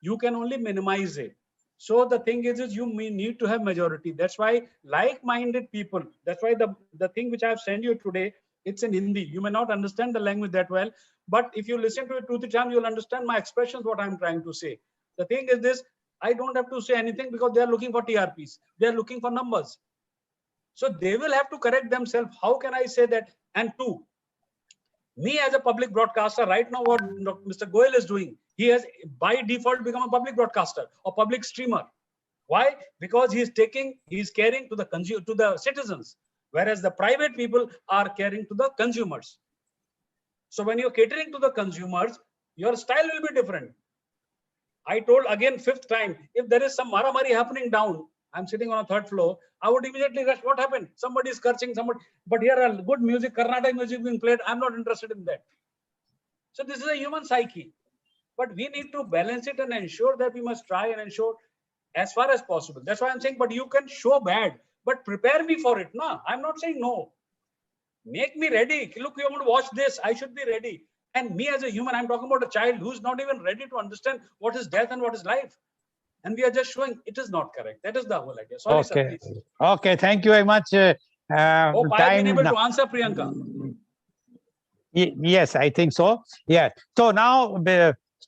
You can only minimize it. So the thing is you need to have majority. That's why like-minded people. That's why the thing which I have sent you today, it's in Hindi. You may not understand the language that well, but if you listen to it 2-3 times, you'll understand my expressions. What I'm trying to say. The thing is this. I don't have to say anything because they are looking for TRPs. They are looking for numbers. So they will have to correct themselves. How can I say that? And two, me as a public broadcaster, right now what Mr. Goel is doing, he has by default become a public broadcaster or public streamer. Why? Because he's caring to the citizens, whereas the private people are caring to the consumers. So when you're catering to the consumers, your style will be different. I told again 5th time, if there is some maramari happening down, I'm sitting on a 3rd floor, I would immediately rush. What happened? Somebody is cursing somebody, but here are good music, Carnatic music being played. I'm not interested in that. So this is a human psyche, but we need to balance it and ensure that we must try and ensure as far as possible. That's why I'm saying, but you can show bad, but prepare me for it. No, I'm not saying no. Make me ready. Look, you want to watch this. I should be ready. And me as a human, I'm talking about a child who's not even ready to understand what is death and what is life. And we are just showing it is not correct. That is the whole idea. Sorry, Okay. sir, please. Okay. Thank you very much. Hope I've been able now. to answer, Priyanka. Yes, I think so. Yeah. So now,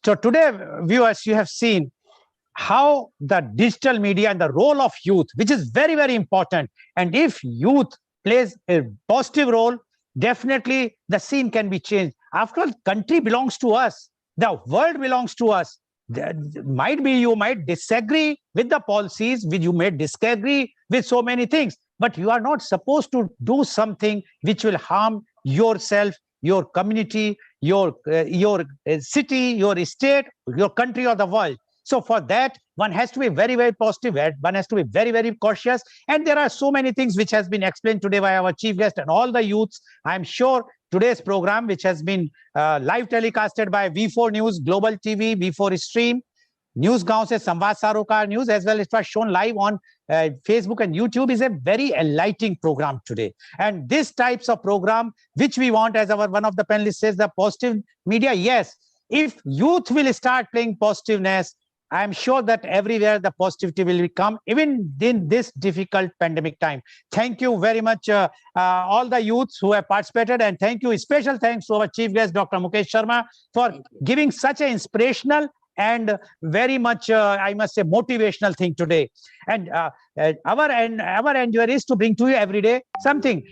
so today, viewers, you have seen how the digital media and the role of youth, which is very, very important. And if youth plays a positive role, definitely the scene can be changed. After all, country belongs to us. The world belongs to us. Might be you might disagree with the policies, you may disagree with so many things, but you are not supposed to do something which will harm yourself, your community, your city, your state, your country, or the world. So for that, one has to be very, very positive. One has to be very, very cautious. And there are so many things which has been explained today by our chief guest and all the youths. I'm sure today's program, which has been live telecasted by V4 News, Global TV, V4 Stream, News Gaon se Samvad Sarokar News, as well as it was shown live on Facebook and YouTube, is a very enlightening program today. And this types of program, which we want, as our one of the panelists says, the positive media. Yes, if youth will start playing positiveness, I'm sure that everywhere the positivity will come, even in this difficult pandemic time. Thank you very much, all the youths who have participated, and thank you, special thanks to our chief guest, Dr. Mukesh Sharma, for giving such an inspirational and very much, I must say, motivational thing today. And our endeavor is to bring to you every day something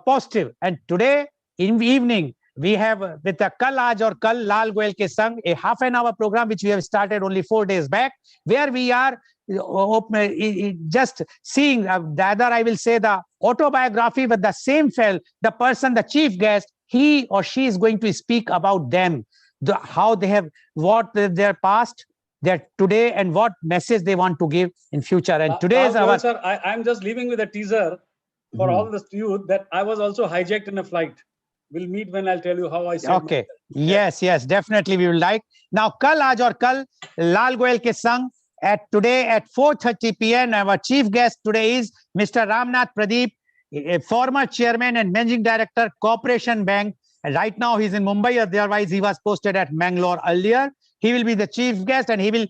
positive. And today in the evening, we have with the Kal Aaj Aur Kal Lal Goel ke Sang, a half-an-hour program which we have started only 4 days back, where we are just seeing the other, I will say, the autobiography with the same fellow, the person, the chief guest, he or she is going to speak about them, how they have, what their past, their today, and what message they want to give in future. And today is our... Sir, I'm just leaving with a teaser for all the youth that I was also hijacked in a flight. We'll meet when I'll tell you how I saved Okay. Yes, definitely we will like. Now, Kal Aaj Aur Kal Lal Goel ke Sang, today at 4:30 p.m. Our chief guest today is Mr. Ramnath Pradeep, a former chairman and managing director, Corporation Bank. And right now he's in Mumbai, otherwise he was posted at Mangalore earlier. He will be the chief guest, and he will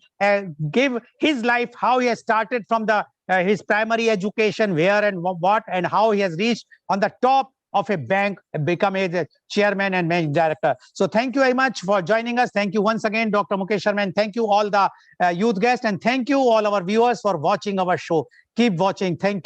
give his life, how he has started from the his primary education, where and what, and how he has reached on the top of a bank, become a chairman and managing director. So thank you very much for joining us. Thank you once again, Dr. Mukesh Sharma, and thank you all the youth guests, and thank you all our viewers for watching our show. Keep watching. Thank you.